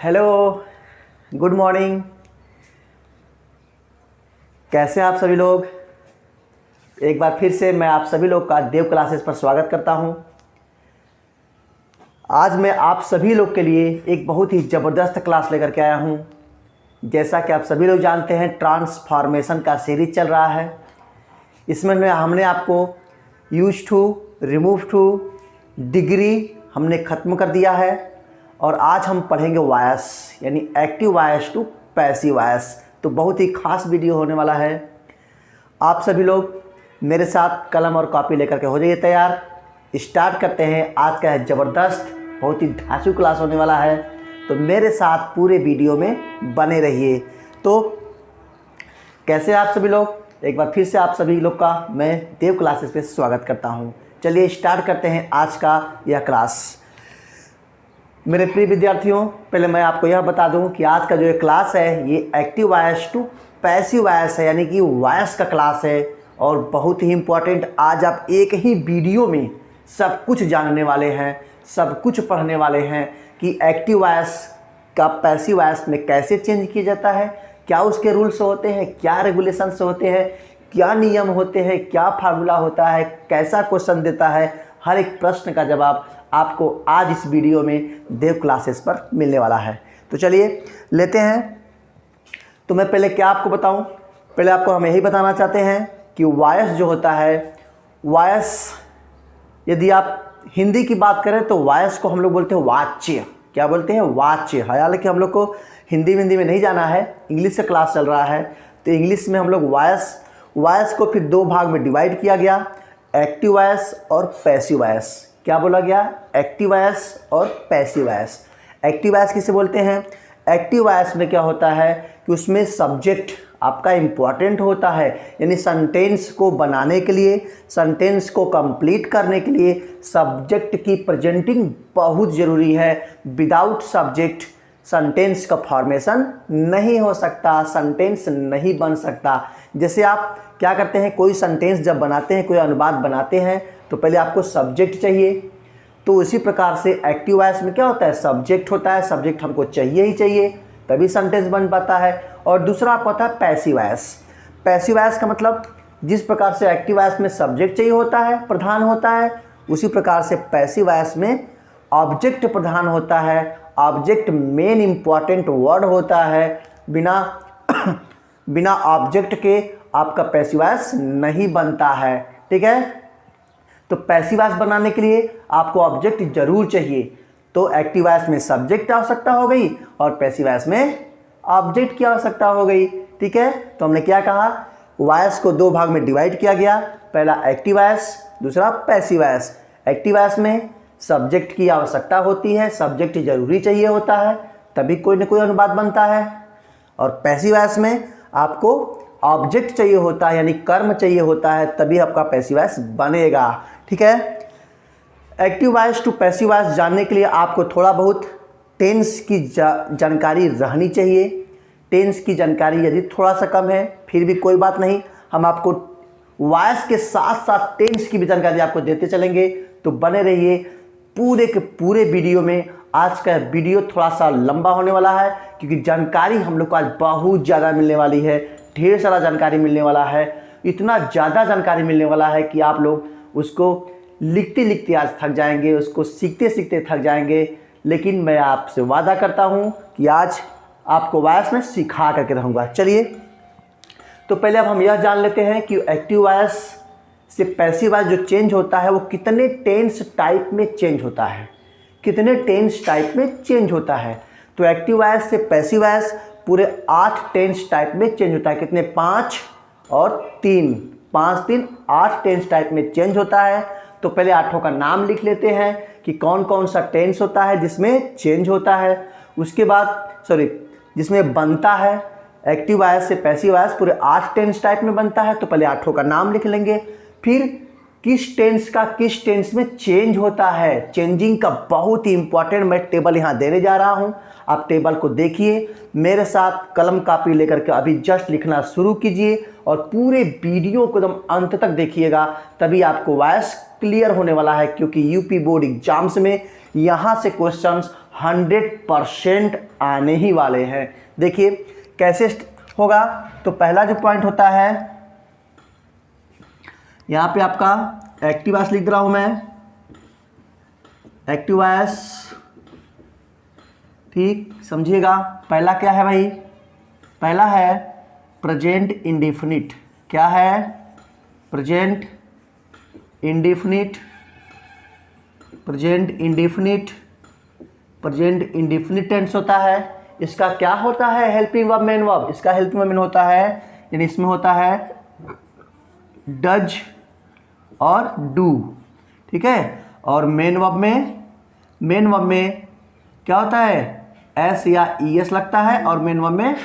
Hello, good morning. कैसे हैं आप सभी लोग। एक बार फिर से मैं आप सभी लोग का देव क्लासेस पर स्वागत करता हूं। आज मैं आप सभी लोग के लिए एक बहुत ही ज़बरदस्त क्लास लेकर के आया हूं। जैसा कि आप सभी लोग जानते हैं, ट्रांसफॉर्मेशन का सीरीज चल रहा है। इसमें हमने आपको use to, remove to, degree हमने ख़त्म कर दिया है और आज हम पढ़ेंगे वायस, यानी active voice to passive voice. तो बहुत ही खास वीडियो होने वाला है। आप सभी लोग मेरे साथ कलम और कॉपी लेकर के हो जाइए तैयार। स्टार्ट करते हैं। आज का है ज़बरदस्त, बहुत ही धांसू क्लास होने वाला है, तो मेरे साथ पूरे वीडियो में बने रहिए। तो कैसे आप सभी लोग, एक बार फिर से आप सभी लोग का मैं देव क्लासेस पे स्वागत करता हूं। चलिए स्टार्ट करते हैं आज का यह क्लास। मेरे प्रिय विद्यार्थियों, पहले मैं आपको यह बता दूं कि आज का जो ये क्लास है ये active voice to passive voice है, यानी कि वायस का क्लास है और बहुत ही इम्पोर्टेंट। आज आप एक ही वीडियो में सब कुछ जानने वाले हैं, सब कुछ पढ़ने वाले हैं कि एक्टिव वायस का पैसिव वायस में कैसे चेंज किया जाता है, क्या उसके रूल्स होते हैं, क्या रेगुलेशंस होते हैं, क्या नियम होते हैं, क्या फार्मूला होता है, कैसा क्वेश्चन देता है। हर एक प्रश्न का जवाब आपको आज इस वीडियो में देव क्लासेस पर मिलने वाला है। तो चलिए लेते हैं। तो मैं पहले क्या आपको बताऊं, पहले आपको हम यही बताना चाहते हैं कि वायस जो होता है, वायस यदि आप हिंदी की बात करें तो वायस को हम लोग बोलते हैं वाच्य। क्या बोलते हैं? वाच्य। हालांकि हम लोग को हिंदी में नहीं जाना है, इंग्लिश से क्लास चल रहा है, तो इंग्लिश में हम लोग वायस को फिर दो भाग में डिवाइड किया गया, एक्टिव वायस और पैसिव वायस। क्या बोला गया? एक्टिव वायस और पैसिव वायस। एक्टिव वायस किसे बोलते हैं? एक्टिव वायस में क्या होता है कि उसमें सब्जेक्ट आपका इम्पॉर्टेंट होता है, यानी सेंटेंस को बनाने के लिए, सेंटेंस को कंप्लीट करने के लिए सब्जेक्ट की प्रेजेंटिंग बहुत ज़रूरी है। विदाउट सब्जेक्ट सेंटेंस का फॉर्मेशन नहीं हो सकता, सेंटेंस नहीं बन सकता। जैसे आप क्या करते हैं, कोई सेंटेंस जब बनाते हैं, कोई अनुवाद बनाते हैं, तो पहले आपको सब्जेक्ट चाहिए। तो उसी प्रकार से एक्टिव वायस में क्या होता है? सब्जेक्ट होता है, सब्जेक्ट हमको चाहिए ही चाहिए, तभी सेंटेंस बन पाता है। और दूसरा आपको होता है पैसिव वायस। पैसिव वायस का मतलब जिस प्रकार से एक्टिव वायस में सब्जेक्ट चाहिए होता है, प्रधान होता है, उसी प्रकार से पैसिव वायस में ऑब्जेक्ट प्रधान होता है। ऑब्जेक्ट मेन इंपॉर्टेंट वर्ड होता है। बिना ऑब्जेक्ट के आपका पैसिव वायस नहीं बनता है। ठीक है, तो पैसिव वायस बनाने के लिए आपको ऑब्जेक्ट जरूर चाहिए। तो एक्टिव वायस में सब्जेक्ट की आवश्यकता हो गई और पैसिव वायस में ऑब्जेक्ट की आवश्यकता हो गई। ठीक है, तो हमने क्या कहा, वायस को दो भाग में डिवाइड किया गया, पहला एक्टिव वायस, दूसरा पैसिव वायस। एक्टिव वायस में सब्जेक्ट की आवश्यकता होती है, सब्जेक्ट जरूरी चाहिए होता है, तभी कोई ना कोई अनुवाद बनता है। और पैसिव वायस में आपको ऑब्जेक्ट चाहिए होता है, यानी कर्म चाहिए होता है, तभी आपका पैसिव वायस बनेगा। ठीक है, active voice to passive voice जानने के लिए आपको थोड़ा बहुत टेंस की जानकारी रहनी चाहिए। टेंस की जानकारी यदि थोड़ा सा कम है फिर भी कोई बात नहीं, हम आपको वायस के साथ साथ टेंस की भी जानकारी आपको देते चलेंगे। तो बने रहिए पूरे के पूरे वीडियो में। आज का वीडियो थोड़ा सा लंबा होने वाला है क्योंकि जानकारी हम लोग को आज बहुत ज़्यादा मिलने वाली है, ढेर सारा जानकारी मिलने वाला है। इतना ज़्यादा जानकारी मिलने वाला है कि आप लोग उसको लिखते लिखते आज थक जाएंगे, उसको सीखते सीखते थक जाएंगे। लेकिन मैं आपसे वादा करता हूं कि आज आपको वायस में सिखा करके रहूँगा। चलिए, तो पहले अब हम यह जान लेते हैं कि एक्टिव वायस से पैसिव वायस जो चेंज होता है वो कितने टेंस टाइप में चेंज होता है, कितने टेंस टाइप में चेंज होता है। तो एक्टिव वायस से पैसिव वायस पूरे 8 टेंस टाइप में चेंज होता है। कितने? 5 और 3, 5 3 8 टेंस टाइप में चेंज होता है। तो पहले 8 का नाम लिख लेते हैं कि कौन कौन सा टेंस होता है जिसमें चेंज होता है। उसके बाद जिसमें बनता है एक्टिव वायस से पैसिव वायस पूरे 8 टेंस टाइप में बनता है। तो पहले 8 का नाम लिख लेंगे, फिर किस टेंस का किस टेंस में चेंज होता है, चेंजिंग का बहुत ही इंपॉर्टेंट मैं टेबल यहाँ देने जा रहा हूँ। आप टेबल को देखिए, मेरे साथ कलम कापी लेकर के अभी जस्ट लिखना शुरू कीजिए और पूरे वीडियो को एकदम अंत तक देखिएगा, तभी आपको वायस क्लियर होने वाला है। क्योंकि यूपी बोर्ड एग्जाम्स में यहाँ से क्वेश्चंस 100% आने ही वाले हैं। देखिए कैसे होगा। तो पहला जो पॉइंट होता है, यहाँ पे आपका एक्टिव वॉइस लिख रहा हूँ मैं, एक्टिव वॉइस, ठीक, समझिएगा। पहला क्या है भाई, पहला है प्रेजेंट इंडेफिनिट। क्या है, present indefinite, present indefinite, present indefinite tense होता है। इसका क्या होता है, हेल्पिंग वर्ब मेन वर्ब। इसका हेल्पिंग वर्ब मेन होता है, यानी इसमें होता है डज और डू, ठीक है। और मेन वर्ब में क्या होता है, एस या ई एस लगता है, और मेन वर्ब में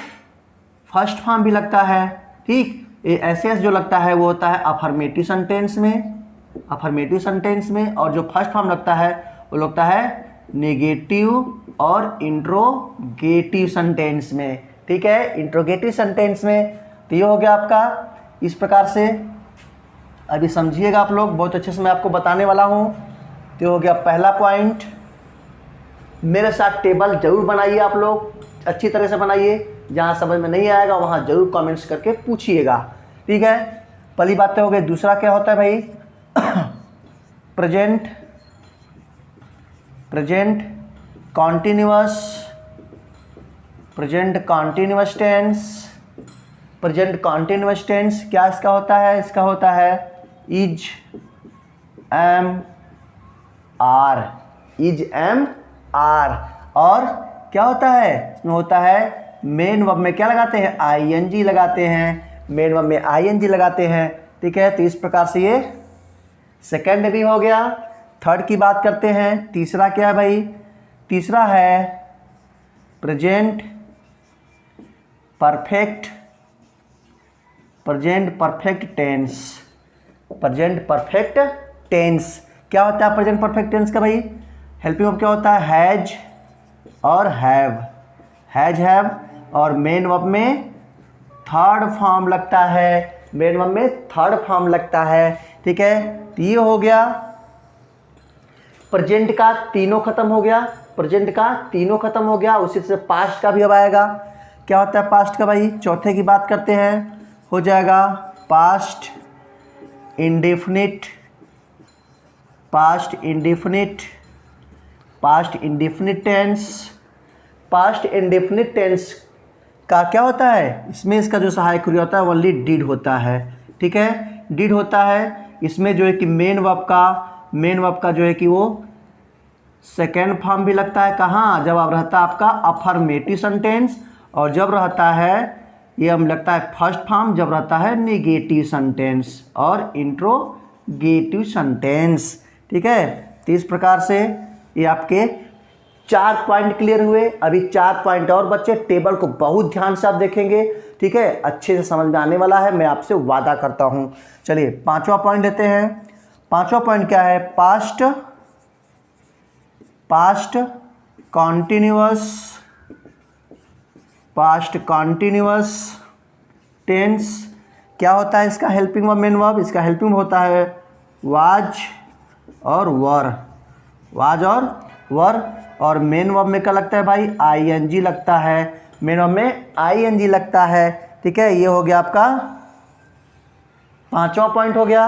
फर्स्ट फॉर्म भी लगता है, ठीक। ये एस एस जो लगता है वो होता है अफर्मेटिव सेंटेंस में, अफर्मेटिव सेंटेंस में, और जो फर्स्ट फॉर्म लगता है वो लगता है नेगेटिव और इंट्रोगेटिव सेंटेंस में, ठीक है, इंट्रोगेटिव सेंटेंस में। तो ये हो गया आपका इस प्रकार से। अभी समझिएगा आप लोग, बहुत अच्छे से मैं आपको बताने वाला हूँ। तो हो गया पहला पॉइंट। मेरे साथ टेबल जरूर बनाइए आप लोग, अच्छी तरह से बनाइए। जहाँ समझ में नहीं आएगा वहाँ जरूर कमेंट्स करके पूछिएगा, ठीक है। पहली बात तो हो गई। दूसरा क्या होता है भाई, present, present continuous, present continuous tense, present continuous tense क्या इसका होता है, इसका होता है is, am, are, is, am, are. और क्या होता है, इसमें होता है मेन वर्ब में क्या लगाते हैं, आई एन जी लगाते हैं, मेन वर्ब में आई एन जी लगाते हैं, ठीक है। तो इस प्रकार से ये सेकंड भी हो गया। थर्ड की बात करते हैं। तीसरा क्या है भाई, तीसरा है present perfect, present perfect tense, present perfect tense. क्या होता है प्रेजेंट परफेक्ट टेंस का भाई, हेल्पिंग वर्ब क्या होता है, हैज और हैव, हैज, हैव, और मेन वर्ब में थर्ड फॉर्म लगता है, मेन वर्ब में थर्ड फॉर्म लगता है, ठीक है। तो ये हो गया प्रेजेंट का तीनों खत्म हो गया, प्रेजेंट का तीनों खत्म हो गया। उसी से पास्ट का भी अब आएगा। क्या होता है पास्ट का भाई, चौथे की बात करते हैं, हो जाएगा past indefinite, past indefinite, past indefinite tense. Past indefinite tense का क्या होता है, इसमें इसका जो सहायक क्रिया होता है ओनली डिड होता है, ठीक है, डिड होता है। इसमें जो है कि मेन वर्ब का जो है कि वो सेकेंड फॉर्म भी लगता है। कहाँ, जब अब रहता है आपका अफर्मेटिव सेंटेंस, और जब रहता है ये हम लगता है फर्स्ट फॉर्म, जब रहता है नेगेटिव सेंटेंस और इंट्रोगेटिव सेंटेंस, ठीक है। तो इस प्रकार से ये आपके 4 पॉइंट क्लियर हुए। अभी 4 पॉइंट और बच्चे, टेबल को बहुत ध्यान से आप देखेंगे, ठीक है, अच्छे से समझ में आने वाला है, मैं आपसे वादा करता हूँ। चलिए 5वां पॉइंट लेते हैं। 5वां पॉइंट क्या है, past, past continuous, past continuous tense. क्या होता है इसका हेल्पिंग वर्ब मेन वर्ब, इसका हेल्पिंग होता है वाज और वर, वाज और वर। और मेन वर्ब में क्या लगता है भाई, आई एन जी लगता है, मेन वर्ब में आई एन जी लगता है, ठीक है। ये हो गया आपका 5वां पॉइंट हो गया।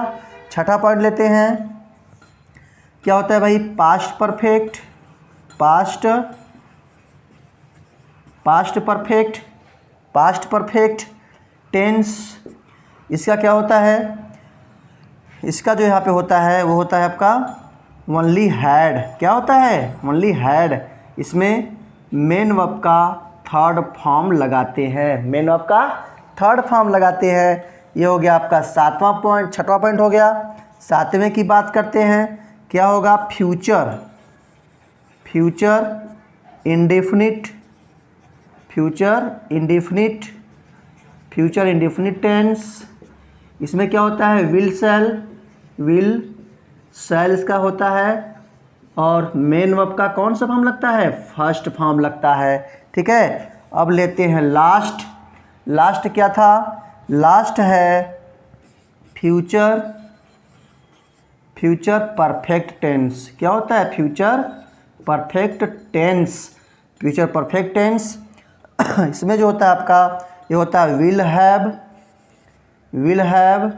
6ठा पॉइंट लेते हैं। क्या होता है भाई, past perfect, past, past perfect, past perfect tense. इसका क्या होता है, इसका जो यहाँ पे होता है वो होता है आपका ओनली हैड। क्या होता है, ओनली हैड। इसमें मेन वर्ब का थर्ड फॉर्म लगाते हैं, मेन वर्ब का थर्ड फॉर्म लगाते हैं। ये हो गया आपका 7वां पॉइंट। 6वां पॉइंट हो गया। 7वें की बात करते हैं। क्या होगा, future, future indefinite, future indefinite, future indefinite tense. इसमें क्या होता है, विल शैल, विल शैल इसका होता है, और मेन वर्ब का कौन सा फॉर्म लगता है, फर्स्ट फॉर्म लगता है, ठीक है। अब लेते हैं लास्ट। लास्ट क्या था, लास्ट है फ्यूचर, फ्यूचर परफेक्ट टेंस। क्या होता है, future perfect tense. Future perfect tense इसमें जो होता है आपका, ये होता है विल हैव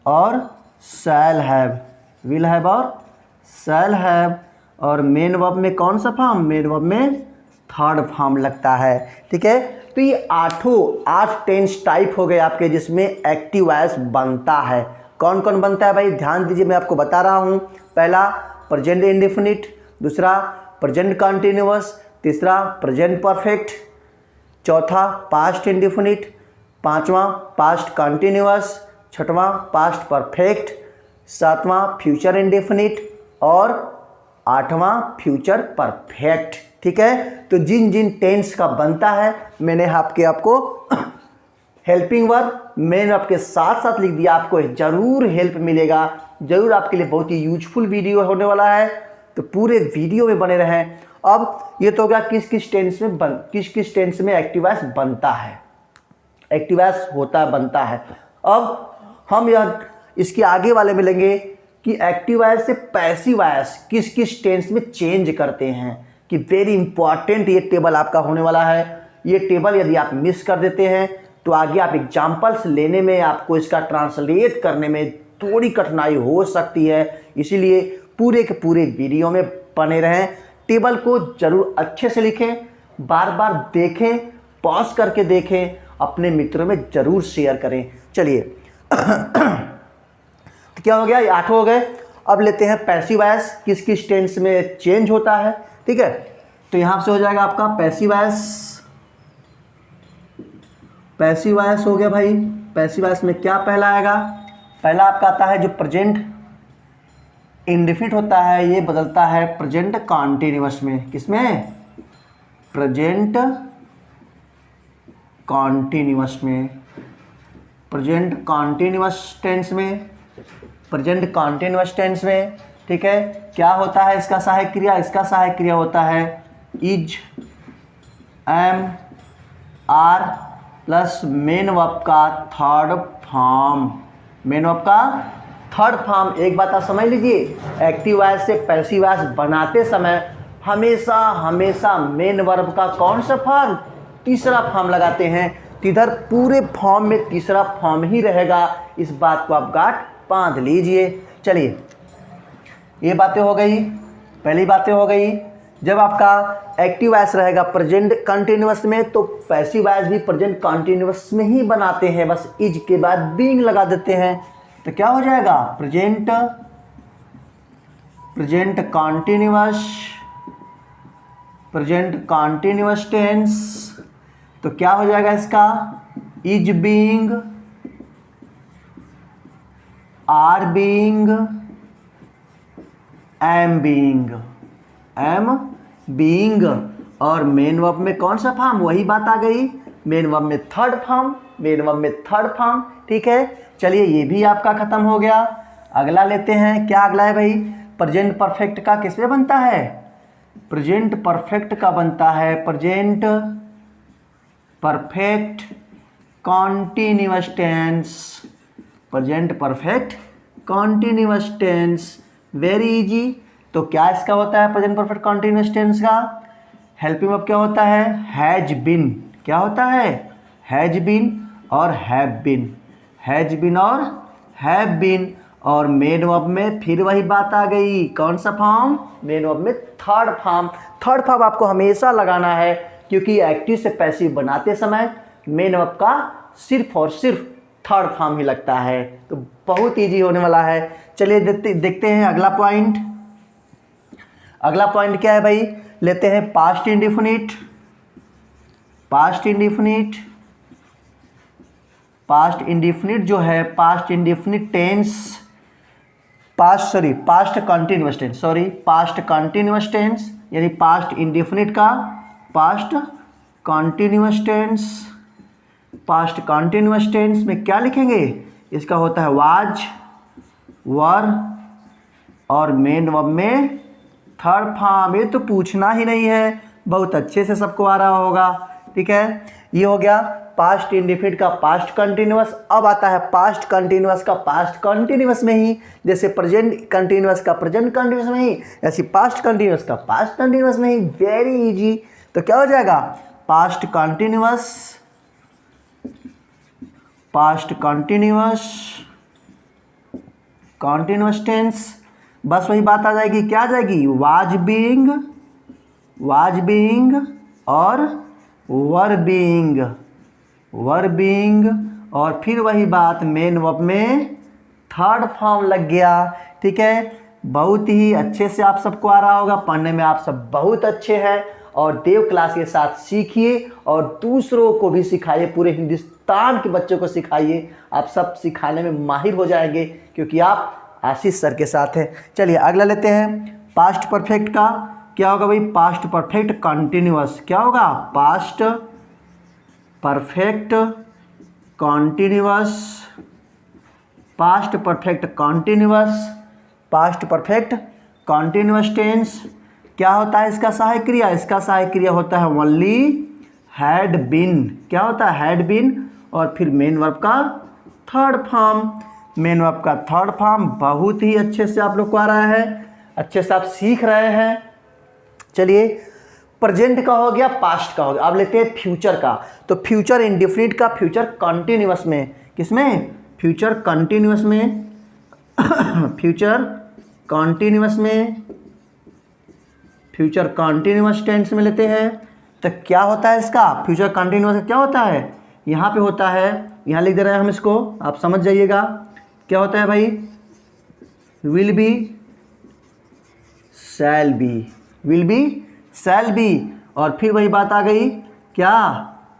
और शैल हैव, विल हैव और शैल हैव। और मेन वर्ब में कौन सा फॉर्म, मेन वर्ब में थर्ड फॉर्म लगता है, ठीक है। तो ये 8 टेंस टाइप हो गए आपके जिसमें एक्टिव वॉइस बनता है। कौन कौन बनता है भाई, ध्यान दीजिए, मैं आपको बता रहा हूँ। पहला प्रेजेंट इंडेफिनिट, दूसरा प्रेजेंट कंटिन्यूअस, तीसरा प्रेजेंट परफेक्ट, चौथा पास्ट इंडेफिनिट, पांचवा पास्ट कंटिन्यूअस, छठवां पास्ट परफेक्ट, सातवां फ्यूचर इंडेफिनिट और आठवां फ्यूचर परफेक्ट, ठीक है। तो जिन जिन टेंस का बनता है मैंने आपको हेल्पिंग वर्ब मैंने आपके साथ साथ लिख दिया, आपको ज़रूर हेल्प मिलेगा, ज़रूर आपके लिए बहुत ही यूजफुल वीडियो होने वाला है, तो पूरे वीडियो में बने रहें। अब ये तो हो गया किस किस टेंस में एक्टिव वॉइस बनता है, एक्टिव वॉइस होता है, बनता है। अब हम यह इसके आगे वाले में लेंगे कि एक्टिव वॉइस से पैसिव वॉइस किस किस टेंस में चेंज करते हैं, कि वेरी इंपॉर्टेंट ये टेबल आपका होने वाला है। ये टेबल यदि आप मिस कर देते हैं तो आगे आप एग्जाम्पल्स लेने में, आपको इसका ट्रांसलेट करने में थोड़ी कठिनाई हो सकती है, इसीलिए पूरे के पूरे वीडियो में बने रहें। टेबल को जरूर अच्छे से लिखें, बार बार देखें, पॉज करके देखें, अपने मित्रों में जरूर शेयर करें। चलिए तो क्या हो गया, ये 8 हो गए। अब लेते हैं पैसिव वॉइस किस किस टेंस में चेंज होता है, ठीक है। तो यहां से हो जाएगा आपका पैसिव वॉइस हो गया भाई। पैसिव वॉइस में क्या पहला आएगा, पहला आपका आता है जो प्रेजेंट इंडेफिनिट होता है, ये बदलता है प्रेजेंट कॉन्टिन्यूअस में। किसमें, प्रेजेंट कॉन्टिन्यूअस में, प्रेजेंट कॉन्टिन्यूअस टेंस में, प्रेजेंट कॉन्टिन्यूअस टेंस में, ठीक है। क्या होता है इसका सहायक क्रिया, इसका सहायक क्रिया होता है is, am, are plus main verb का थर्ड फॉर्म, मेन वर्ब का थर्ड फॉर्म। एक बात आप समझ लीजिए, एक्टिव वॉइस से पैसिव वॉइस बनाते समय हमेशा मेन वर्ब का कौन सा फॉर्म, तीसरा फॉर्म लगाते हैं। इधर पूरे फॉर्म में तीसरा फॉर्म ही रहेगा, इस बात को आप गांठ बांध लीजिए। चलिए ये बातें हो गई, पहली बातें हो गई। जब आपका एक्टिव वॉइस रहेगा प्रेजेंट कंटिन्यूअस में तो पैसिव वॉइस भी प्रेजेंट कंटिन्यूअस में ही बनाते हैं, बस इज के बाद बीइंग लगा देते हैं। तो क्या हो जाएगा, प्रेजेंट कंटिन्यूअस टेंस। तो क्या हो जाएगा इसका, is being, are being, am being. और मेन वर्ब में कौन सा फॉर्म, वही बात आ गई, मेन वर्ब में थर्ड फॉर्म, ठीक है। चलिए ये भी आपका खत्म हो गया। अगला लेते हैं, क्या अगला है भाई, प्रेजेंट परफेक्ट का किस में बनता है, प्रेजेंट परफेक्ट का बनता है present perfect continuous tense, present perfect continuous tense, very easy. तो क्या इसका होता है प्रेजेंट परफेक्ट कॉन्टिन्यूअस टेंस का, हेल्पिंग वर्ब क्या होता है, हैज बीन। क्या होता है, हैज बीन और हैव बीन, हैज बीन और हैव बीन। और मेन वर्ब में फिर वही बात आ गई, कौन सा फॉर्म, मेन वर्ब में थर्ड फॉर्म आपको हमेशा लगाना है, क्योंकि एक्टिव से पैसिव बनाते समय मेन वर्ब का सिर्फ और सिर्फ थर्ड फॉर्म ही लगता है। तो बहुत इजी होने वाला है। चलिए देखते हैं अगला पॉइंट। अगला पॉइंट क्या है भाई, लेते हैं पास्ट इंडेफिनिट। पास्ट इंडेफिनिट जो है, past indefinite tense, past continuous tense, यानी पास्ट इंडेफिनिट का पास्ट कंटिन्यूअस टेंस में क्या लिखेंगे, इसका होता है वाज, वर और मेन वर्ब में थर्ड फॉर्म। ये तो पूछना ही नहीं है, बहुत अच्छे से सबको आ रहा होगा, ठीक है। ये हो गया पास्ट इंडेफिनिट का पास्ट कंटिन्यूअस। अब आता है पास्ट कंटिन्यूअस का पास्ट कंटिन्यूअस में ही, जैसे प्रेजेंट कंटिन्यूअस का प्रेजेंट कंटिन्यूअस में ही, ऐसे पास्ट कंटिन्यूअस का पास्ट कंटिन्यूअस में ही। Very easy. तो क्या हो जाएगा, past continuous, past continuous, continuous tense, बस वही बात आ जाएगी। क्या आ जाएगी, वाज बीइंग और वर बीइंग, वर बीइंग, और फिर वही बात मेन वर्ब में थर्ड फॉर्म लग गया। ठीक है, बहुत ही अच्छे से आप सबको आ रहा होगा, पढ़ने में आप सब बहुत अच्छे हैं। और देव क्लास के साथ सीखिए और दूसरों को भी सिखाइए, पूरे हिंदुस्तान के बच्चों को सिखाइए। आप सब सिखाने में माहिर हो जाएंगे क्योंकि आप आशीष सर के साथ हैं। चलिए अगला लेते हैं, पास्ट परफेक्ट का क्या होगा भाई, पास्ट परफेक्ट कंटिन्यूअस। क्या होगा, past perfect continuous, past perfect continuous, past perfect continuous tense. क्या होता है इसका सहायक क्रिया, इसका सहायक क्रिया होता है ओनली हैड बीन। क्या होता है, हैड बीन, और फिर मेन वर्ब का थर्ड फॉर्म, मेन वर्ब का थर्ड फॉर्म। बहुत ही अच्छे से आप लोग को आ रहा है, अच्छे से आप सीख रहे हैं। चलिए प्रेजेंट का हो गया, पास्ट का हो गया। अब लेते हैं फ्यूचर का। तो फ्यूचर इंडेफिनिट का फ्यूचर कंटिन्यूअस में, किसमें, फ्यूचर कंटिन्यूअस में, फ्यूचर कंटिन्यूअस में, फ्यूचर कंटिन्यूअस टेंस में लेते हैं। तो क्या होता है इसका, फ्यूचर कंटिन्यूअस क्या होता है, यहाँ पे होता है, यहाँ लिख दे रहे हैं हम इसको, आप समझ जाइएगा। क्या होता है भाई, will be, shall B, will be, shall be, और फिर वही बात आ गई क्या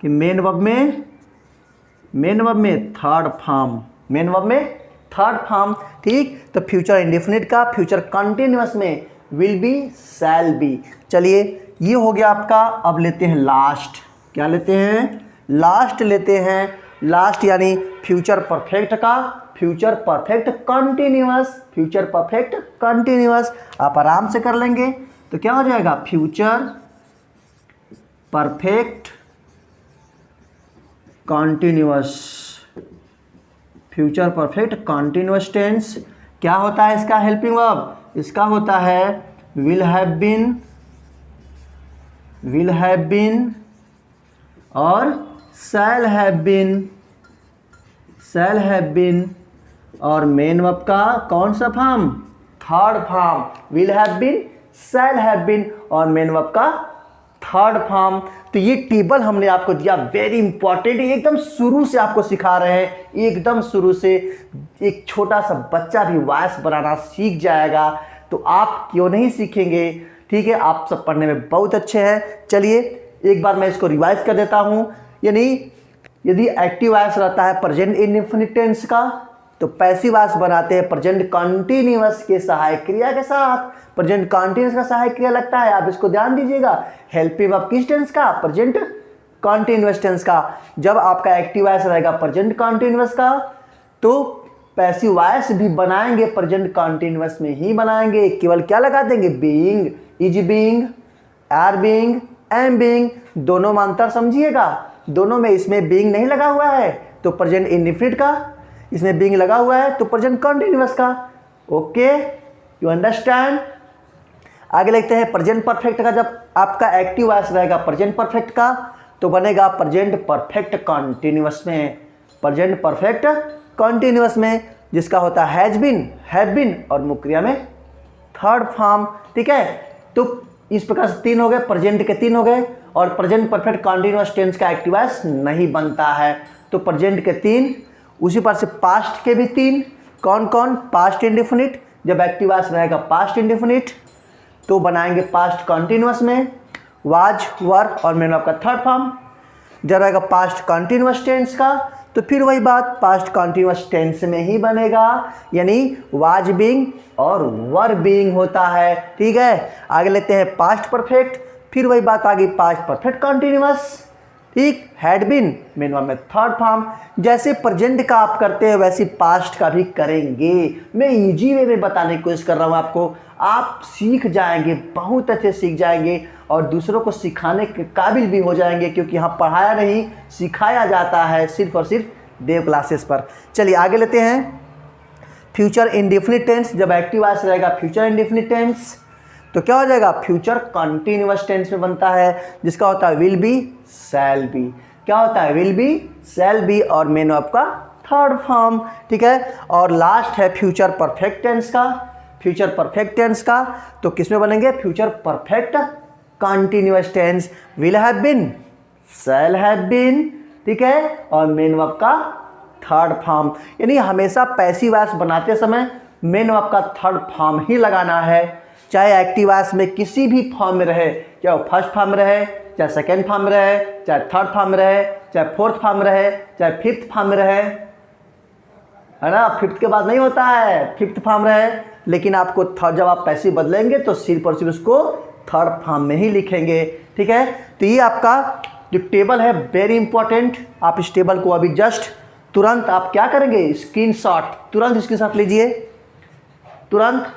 कि मेन वर्ब में, मेन वर्ब में थर्ड फॉर्म, मेन वर्ब में थर्ड फॉर्म। ठीक, तो फ्यूचर इंडेफिनिट का फ्यूचर कंटिन्यूअस में विल बी, शैल बी। चलिए ये हो गया आपका। अब लेते हैं लास्ट। क्या लेते हैं, लास्ट लेते हैं। लास्ट यानी फ्यूचर परफेक्ट का future perfect continuous, future perfect continuous. आप आराम से कर लेंगे। तो क्या हो जाएगा, future perfect continuous, future perfect continuous tense. क्या होता है इसका हेल्पिंग वर्ब, इसका होता है will have been, will have been और shall have been, shall have been, और मेन वर्ब का कौन सा form, third form, will have been, shall have been, और मेन वर्ब का थर्ड फॉर्म। तो ये टेबल हमने आपको दिया, वेरी इंपॉर्टेंट, एकदम शुरू से आपको सिखा रहे हैं, एकदम शुरू से। एक छोटा सा बच्चा भी वॉइस बनाना सीख जाएगा, तो आप क्यों नहीं सीखेंगे। ठीक है, आप सब पढ़ने में बहुत अच्छे हैं। चलिए एक बार मैं इसको रिवाइज कर देता हूँ। यानी यदि एक्टिव वॉइस रहता है प्रेजेंट इंडेफिनिट टेंस का, तो पैसिव वॉइस बनाते हैं प्रेजेंट कंटिन्यूअस के सहायक क्रिया के साथ। प्रेजेंट कंटिन्यूअस का सहायक क्रिया लगता है, आप इसको ध्यान दीजिएगा। हेल्पिंग वर्ब किस टेंस का, प्रेजेंट कंटिन्यूअस टेंस का। जब आपका एक्टिव वॉइस रहेगा प्रेजेंट कंटिन्यूअस का, तो पैसिव वॉइस भी बनाएंगे प्रेजेंट कंटिन्यूअस में ही बनाएंगे। केवल क्या लगा देंगे, being, is being, are being, am being. दोनों में अंतर समझिएगा, दोनों में इसमें बीइंग नहीं लगा हुआ है तो प्रेजेंट इंडेफिनिट का, इसमें बीइंग लगा हुआ है तो प्रेजेंट कंटिन्यूअस का। Okay, you understand. आगे लिखते हैं प्रेजेंट परफेक्ट का। जब आपका एक्टिव वॉइस रहेगा प्रेजेंट परफेक्ट का, तो बनेगा प्रेजेंट परफेक्ट कंटिन्यूअस में, प्रेजेंट परफेक्ट कंटिन्यूअस में, जिसका होता है हैज बीन, हैव बीन और मुक्रिया में थर्ड फॉर्म। ठीक है, तो इस प्रकार से तीन हो गए, प्रेजेंट के तीन हो गए, और प्रेजेंट परफेक्ट कंटिन्यूअस टेंस का एक्टिव वॉइस नहीं बनता है, तो प्रेजेंट के तीन। उसी पर से पास्ट के भी तीन। कौन कौन, पास्ट इंडेफिनिट, जब एक्टिव वॉइस रहेगा पास्ट इंडेफिनिट तो बनाएंगे पास्ट कंटिन्यूअस में वाज, वर और मेन वर्ब का थर्ड फॉर्म। जब रहेगा पास्ट कंटिन्यूअस टेंस का, तो फिर वही बात पास्ट कंटिन्यूअस टेंस में ही बनेगा, यानी वाज बीइंग और वर बीइंग होता है। ठीक है, आगे लेते हैं पास्ट परफेक्ट, फिर वही बात आ गई पास्ट परफेक्ट कंटिन्यूअस। ही हैड बीन, मेन वर्ब में थर्ड फॉर्म। जैसे प्रेजेंट का आप करते हैं वैसे पास्ट का भी करेंगे। मैं इजी वे में बताने की कोशिश कर रहा हूँ आपको, आप सीख जाएंगे, बहुत अच्छे सीख जाएंगे और दूसरों को सिखाने के काबिल भी हो जाएंगे, क्योंकि यहाँ पढ़ाया नहीं सिखाया जाता है सिर्फ और सिर्फ देव क्लासेस पर। चलिए आगे लेते हैं। फ्यूचर इंडेफिनिट टेंस, जब एक्टिव वॉइस रहेगा फ्यूचर इंडेफिनिट टेंस तो क्या हो जाएगा, फ्यूचर कंटीन्यूअस टेंस में बनता है, जिसका होता है विल बी, शैल बी। क्या होता है, विल बी, शैल बी और मेन वर्ब का थर्ड फॉर्म। ठीक है, और लास्ट है फ्यूचर परफेक्ट टेंस का। फ्यूचर परफेक्ट टेंस का तो किस में बनेंगे, future perfect continuous tense, will have been, shall have been, ठीक है, और मेन वर्ब का थर्ड फॉर्म। यानी हमेशा पैसिव वॉइस बनाते समय मेन वर्ब का थर्ड फॉर्म ही लगाना है, चाहे एक्टिव वॉइस में किसी भी फॉर्म में रहे, चाहे वो फर्स्ट फॉर्म में रहे, चाहे सेकेंड फॉर्म में रहे, चाहे थर्ड फॉर्म में रहे, चाहे फोर्थ फॉर्म में रहे, चाहे फिफ्थ फॉर्म में रहे, है ना। फिफ्थ के बाद नहीं होता है, फिफ्थ फॉर्म रहे, लेकिन आपको जब आप पैसिव बदलेंगे तो सिर्फ और सिर्फ उसको थर्ड फॉर्म में ही लिखेंगे। ठीक है, तो ये आपका जो टेबल है वेरी इंपॉर्टेंट। आप इस टेबल को अभी जस्ट तुरंत आप क्या करेंगे, स्क्रीनशॉट, तुरंत स्क्रीनशॉट लीजिए, तुरंत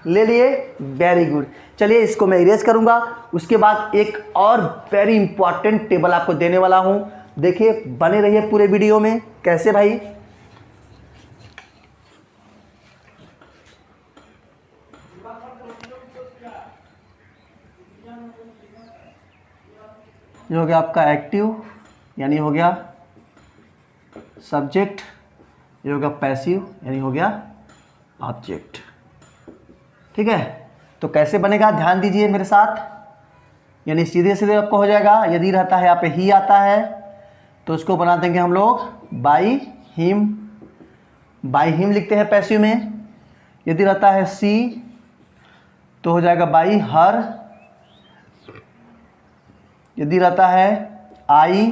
ले लिए, वेरी गुड। चलिए इसको मैं इरेज करूंगा, उसके बाद एक और वेरी इंपॉर्टेंट टेबल आपको देने वाला हूं। देखिए बने रहिए पूरे वीडियो में। कैसे भाई, ये हो गया आपका एक्टिव, यानी हो गया सब्जेक्ट, ये हो गया पैसिव, यानी हो गया ऑब्जेक्ट। ठीक है, तो कैसे बनेगा ध्यान दीजिए मेरे साथ। यानी सीधे सीधे आपको हो जाएगा, यदि रहता है यहाँ पे ही आता है तो उसको बना देंगे हम लोग बाई हिम, बाई हिम लिखते हैं पैसिव में। यदि रहता है सी तो हो जाएगा बाई हर। यदि रहता है आई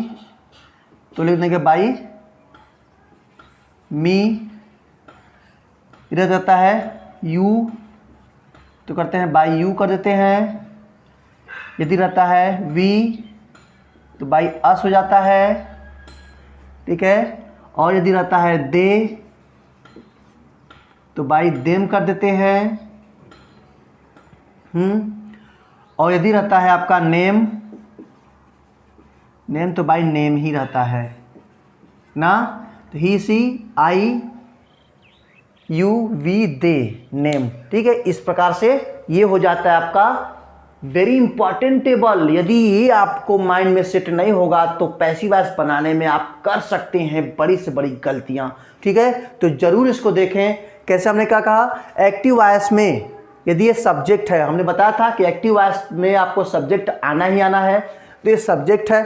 तो लिख देंगे बाई मी। इधर रहता है यू तो करते हैं बाई यू कर देते हैं। यदि रहता है वी तो बाई अस हो जाता है, ठीक है। और यदि रहता है दे तो बाई देम कर देते हैं। और यदि रहता है आपका नेम, नेम तो बाई नेम ही रहता है ना, तो ही सी आई यू वी दे नेम। ठीक है, इस प्रकार से ये हो जाता है आपका वेरी इंपॉर्टेंट टेबल। यदि ये आपको माइंड में सेट नहीं होगा तो पैसिव वॉइस बनाने में आप कर सकते हैं बड़ी से बड़ी गलतियां। ठीक है, तो जरूर इसको देखें। कैसे, हमने क्या कहा, एक्टिव वॉइस में यदि ये सब्जेक्ट है, हमने बताया था कि एक्टिव वॉइस में आपको सब्जेक्ट आना ही आना है, तो ये सब्जेक्ट है।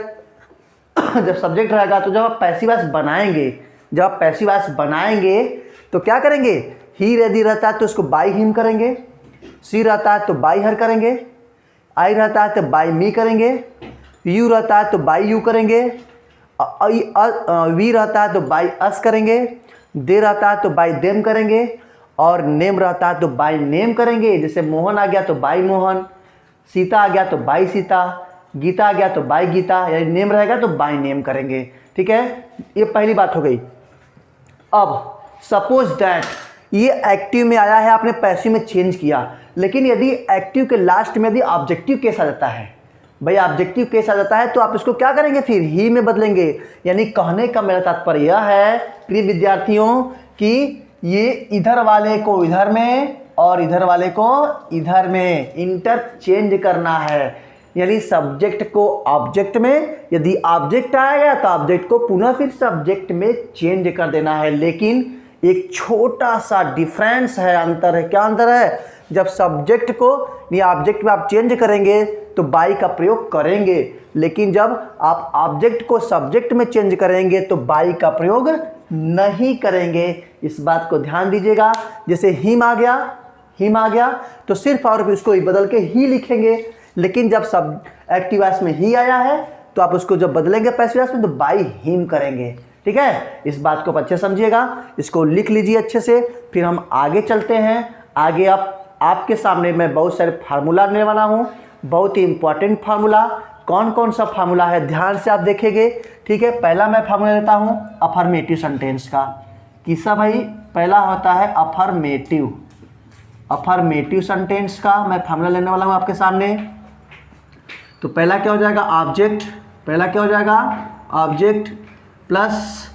जब सब्जेक्ट रहेगा तो जब आप पैसिव वॉइस बनाएंगे, जब आप पैसिव वॉइस बनाएंगे तो क्या करेंगे, ही यदि रहता है तो उसको बाई हिम करेंगे, सी रहता है तो बाई हर करेंगे, आई रहता है तो बाई मी करेंगे, यू रहता है तो बाई यू करेंगे, वी रहता है तो बाई अस करेंगे, दे रहता है तो बाई देम करेंगे, और नेम रहता है तो बाई नेम करेंगे। जैसे मोहन आ गया तो बाई मोहन, सीता आ गया तो बाई सीता, गीता आ गया तो बाई गीता, यानी नेम रहेगा तो बाई नेम करेंगे। ठीक है, ये पहली बात हो गई। अब सपोज दैट ये एक्टिव में आया है, आपने पैसिव में चेंज किया, लेकिन यदि एक्टिव के लास्ट में यदि ऑब्जेक्टिव केस आ जाता है, भाई ऑब्जेक्टिव केस आ जाता है तो आप इसको क्या करेंगे, फिर ही में बदलेंगे। यानी कहने का मेरा तात्पर्य यह है प्रिय विद्यार्थियों कि ये इधर वाले को इधर में और इधर वाले को इधर में इंटरचेंज करना है। यानी सब्जेक्ट को ऑब्जेक्ट में, यदि ऑब्जेक्ट आएगा तो ऑब्जेक्ट को पुनः फिर सब्जेक्ट में चेंज कर देना है। लेकिन एक छोटा सा डिफरेंस है, अंतर है। क्या अंतर है, जब सब्जेक्ट को या ऑब्जेक्ट में आप चेंज करेंगे तो बाई का प्रयोग करेंगे, लेकिन जब आप ऑब्जेक्ट को सब्जेक्ट में चेंज करेंगे तो बाई का प्रयोग नहीं करेंगे। इस बात को ध्यान दीजिएगा। जैसे हिम आ गया तो सिर्फ और उसको बदल के ही लिखेंगे, लेकिन जब सब एक्टिव वॉइस में ही आया है तो आप उसको जब बदलेंगे पैसिव वॉइस में तो बाई हिम करेंगे। ठीक है, इस बात को अच्छे समझिएगा, इसको लिख लीजिए अच्छे से। फिर हम आगे चलते हैं। आगे आपके सामने मैं बहुत सारे फार्मूला लेने वाला हूँ, बहुत ही इंपॉर्टेंट फार्मूला। कौन कौन सा फार्मूला है ध्यान से आप देखेंगे, ठीक है। पहला मैं फार्मूला लेता हूँ अफर्मेटिव सेंटेंस का। किसका भाई? पहला होता है अफर्मेटिव सेंटेंस का मैं फार्मूला लेने वाला हूँ आपके सामने। तो पहला क्या हो जाएगा? ऑब्जेक्ट। पहला क्या हो जाएगा? Object plus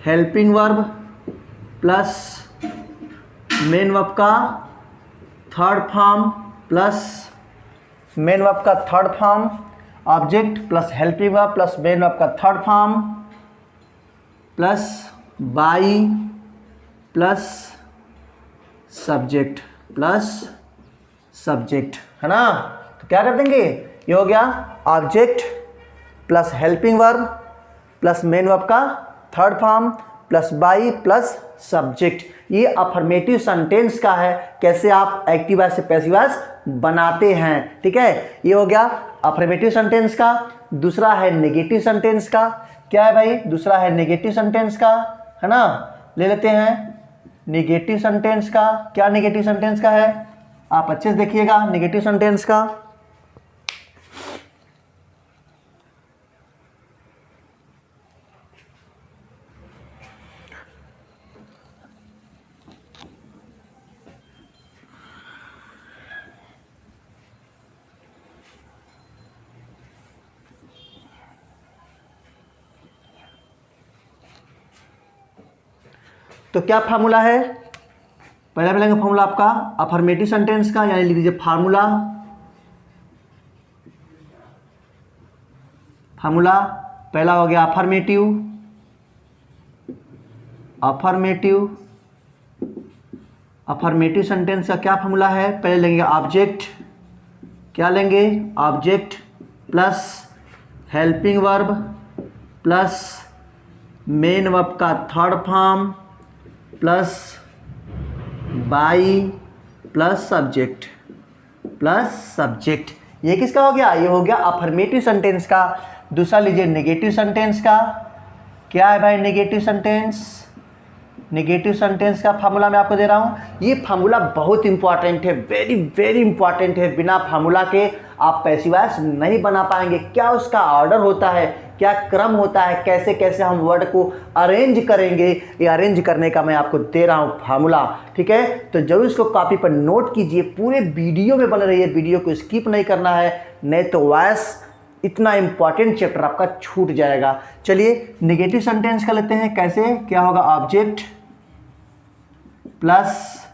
helping verb plus main verb का third form plus main verb का third form, object plus helping verb plus main verb का third form plus by plus subject है ना। तो क्या कर देंगे? ये हो गया object plus helping verb plus main verb का third form plus by plus subject. ये अफर्मेटिव सेंटेंस का है, कैसे आप एक्टिव वॉइस से पैसिव वॉइस बनाते हैं, ठीक है। ये हो गया अफर्मेटिव सेंटेंस का। दूसरा है नेगेटिव सेंटेंस का। क्या है भाई? दूसरा है नेगेटिव सेंटेंस का, है ना। ले लेते हैं नेगेटिव सेंटेंस का। क्या नेगेटिव सेंटेंस का है? आप अच्छे से देखिएगा नेगेटिव सेंटेंस का। तो क्या फार्मूला है? पहला मिलेंगे फार्मूला आपका अफर्मेटिव सेंटेंस का, यानी लिख दीजिए फार्मूला पहला हो गया अफर्मेटिव सेंटेंस का क्या फार्मूला है? पहले लेंगे ऑब्जेक्ट। क्या लेंगे? Object plus helping verb plus main verb का third form plus by plus subject. ये किसका हो गया? ये हो गया अफर्मेटिव सेंटेंस का। दूसरा लीजिए नेगेटिव सेंटेंस का। क्या है भाई नेगेटिव सेंटेंस का फार्मूला मैं आपको दे रहा हूँ। ये फार्मूला बहुत इंपॉर्टेंट है, वेरी वेरी इंपॉर्टेंट है। बिना फार्मूला के आप पैसिव वॉइस नहीं बना पाएंगे। क्या उसका ऑर्डर होता है, क्या क्रम होता है, कैसे कैसे हम वर्ड को अरेंज करेंगे, ये अरेंज करने का मैं आपको दे रहा हूँ फार्मूला, ठीक है। तो जरूर इसको कॉपी पर नोट कीजिए, पूरे वीडियो में बने रहिए, वीडियो को स्किप नहीं करना है, नहीं तो वॉइस इतना इंपॉर्टेंट चैप्टर आपका छूट जाएगा। चलिए नेगेटिव सेंटेंस का लेते हैं। कैसे? क्या होगा? Object plus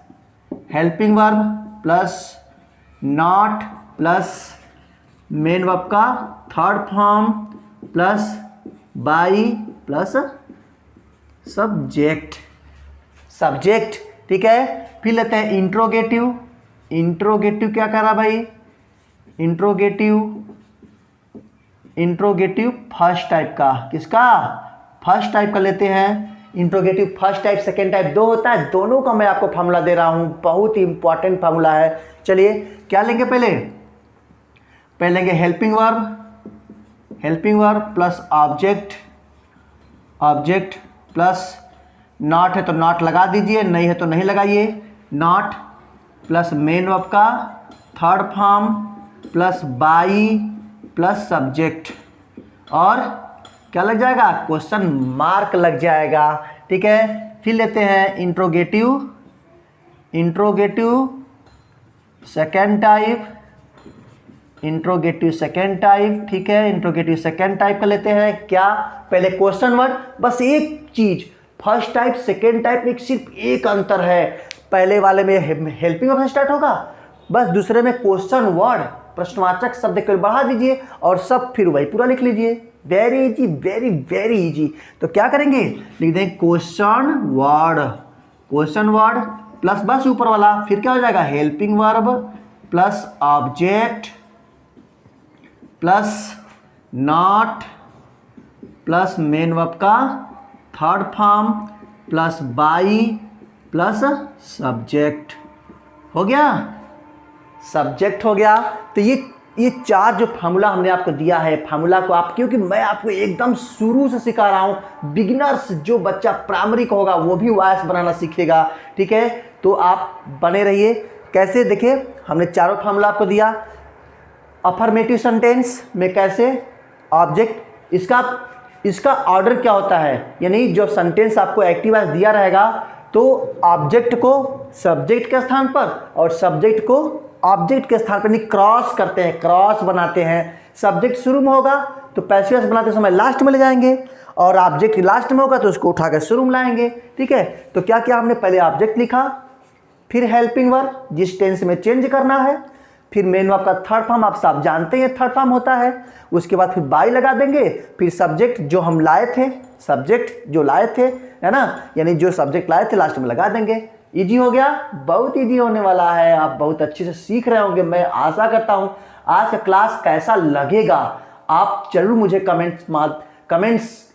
helping verb plus not plus main verb का third form plus by plus subject, ठीक है। फिर लेते हैं इंट्रोगेटिव क्या कर रहा भाई? इंट्रोगेटिव फर्स्ट टाइप का। किसका? फर्स्ट टाइप का लेते हैं। Interrogative first type second type दो होता है, दोनों का मैं आपको फार्मूला दे रहा हूँ, बहुत ही इंपॉर्टेंट फार्मूला है। चलिए क्या लेंगे? पहले लेंगे helping verb plus object plus not है तो नॉट लगा दीजिए, नहीं है तो नहीं लगाइए। नॉट प्लस मेन वर्ब का third form plus by plus subject, और क्या लग जाएगा? क्वेश्चन मार्क लग जाएगा, ठीक है। फिर लेते हैं इंट्रोगेटिव सेकेंड टाइप, ठीक है। इंट्रोगेटिव सेकेंड टाइप का लेते हैं। क्या? पहले क्वेश्चन वर्ड, बस एक चीज, फर्स्ट टाइप सेकेंड टाइप में सिर्फ एक अंतर है। पहले वाले में हेल्पिंग वर्ब स्टार्ट होगा, बस दूसरे में क्वेश्चन वर्ड प्रश्नवाचक शब्द को बढ़ा दीजिए और सब फिर वही पूरा लिख लीजिए। Very easy, very very easy. तो क्या करेंगे? लिख देंगे क्वेश्चन वर्ड प्लस बस ऊपर वाला, फिर क्या हो जाएगा? Helping verb plus object plus not plus main verb का third form plus by plus subject. हो गया? सब्जेक्ट हो गया। तो ये चार जो फार्मूला हमने आपको दिया है, फार्मूला को आप, क्योंकि मैं आपको एकदम शुरू से सिखा रहा हूँ, बिगिनर्स जो बच्चा प्राइमरी का होगा वो भी वॉइस बनाना सीखेगा, ठीक है। तो आप बने रहिए। कैसे देखिए, हमने चारों फार्मूला आपको दिया। अफर्मेटिव सेंटेंस में कैसे ऑब्जेक्ट, इसका ऑर्डर क्या होता है, यानी जो सेंटेंस आपको एक्टिव वॉइस दिया रहेगा तो ऑब्जेक्ट को सब्जेक्ट के स्थान पर और सब्जेक्ट को ऑब्जेक्ट के स्थान पर नहीं क्रॉस करते हैं, क्रॉस बनाते हैं। सब्जेक्ट शुरू में होगा तो पैसिव वॉइस बनाते समय लास्ट में ले जाएंगे और ऑब्जेक्ट लास्ट में होगा तो उसको उठाकर शुरू में लाएंगे। ठीक है, तो क्या किया हमने, पहले ऑब्जेक्ट लिखा, फिर हेल्पिंग वर्ब जिस टेंस में चेंज करना है, फिर मेन वर्ब का थर्ड फॉर्म आप सब जानते हैं थर्ड फॉर्म होता है, उसके बाद फिर बाई लगा देंगे, फिर सब्जेक्ट जो हम लाए थे, सब्जेक्ट जो लाए थे, है ना, यानी जो सब्जेक्ट लाए थे लास्ट में लगा देंगे। इजी हो गया, बहुत इजी होने वाला है, आप बहुत अच्छे से सीख रहे होंगे। मैं आशा करता हूं आज का क्लास कैसा लगेगा आप जरूर मुझे कमेंट्स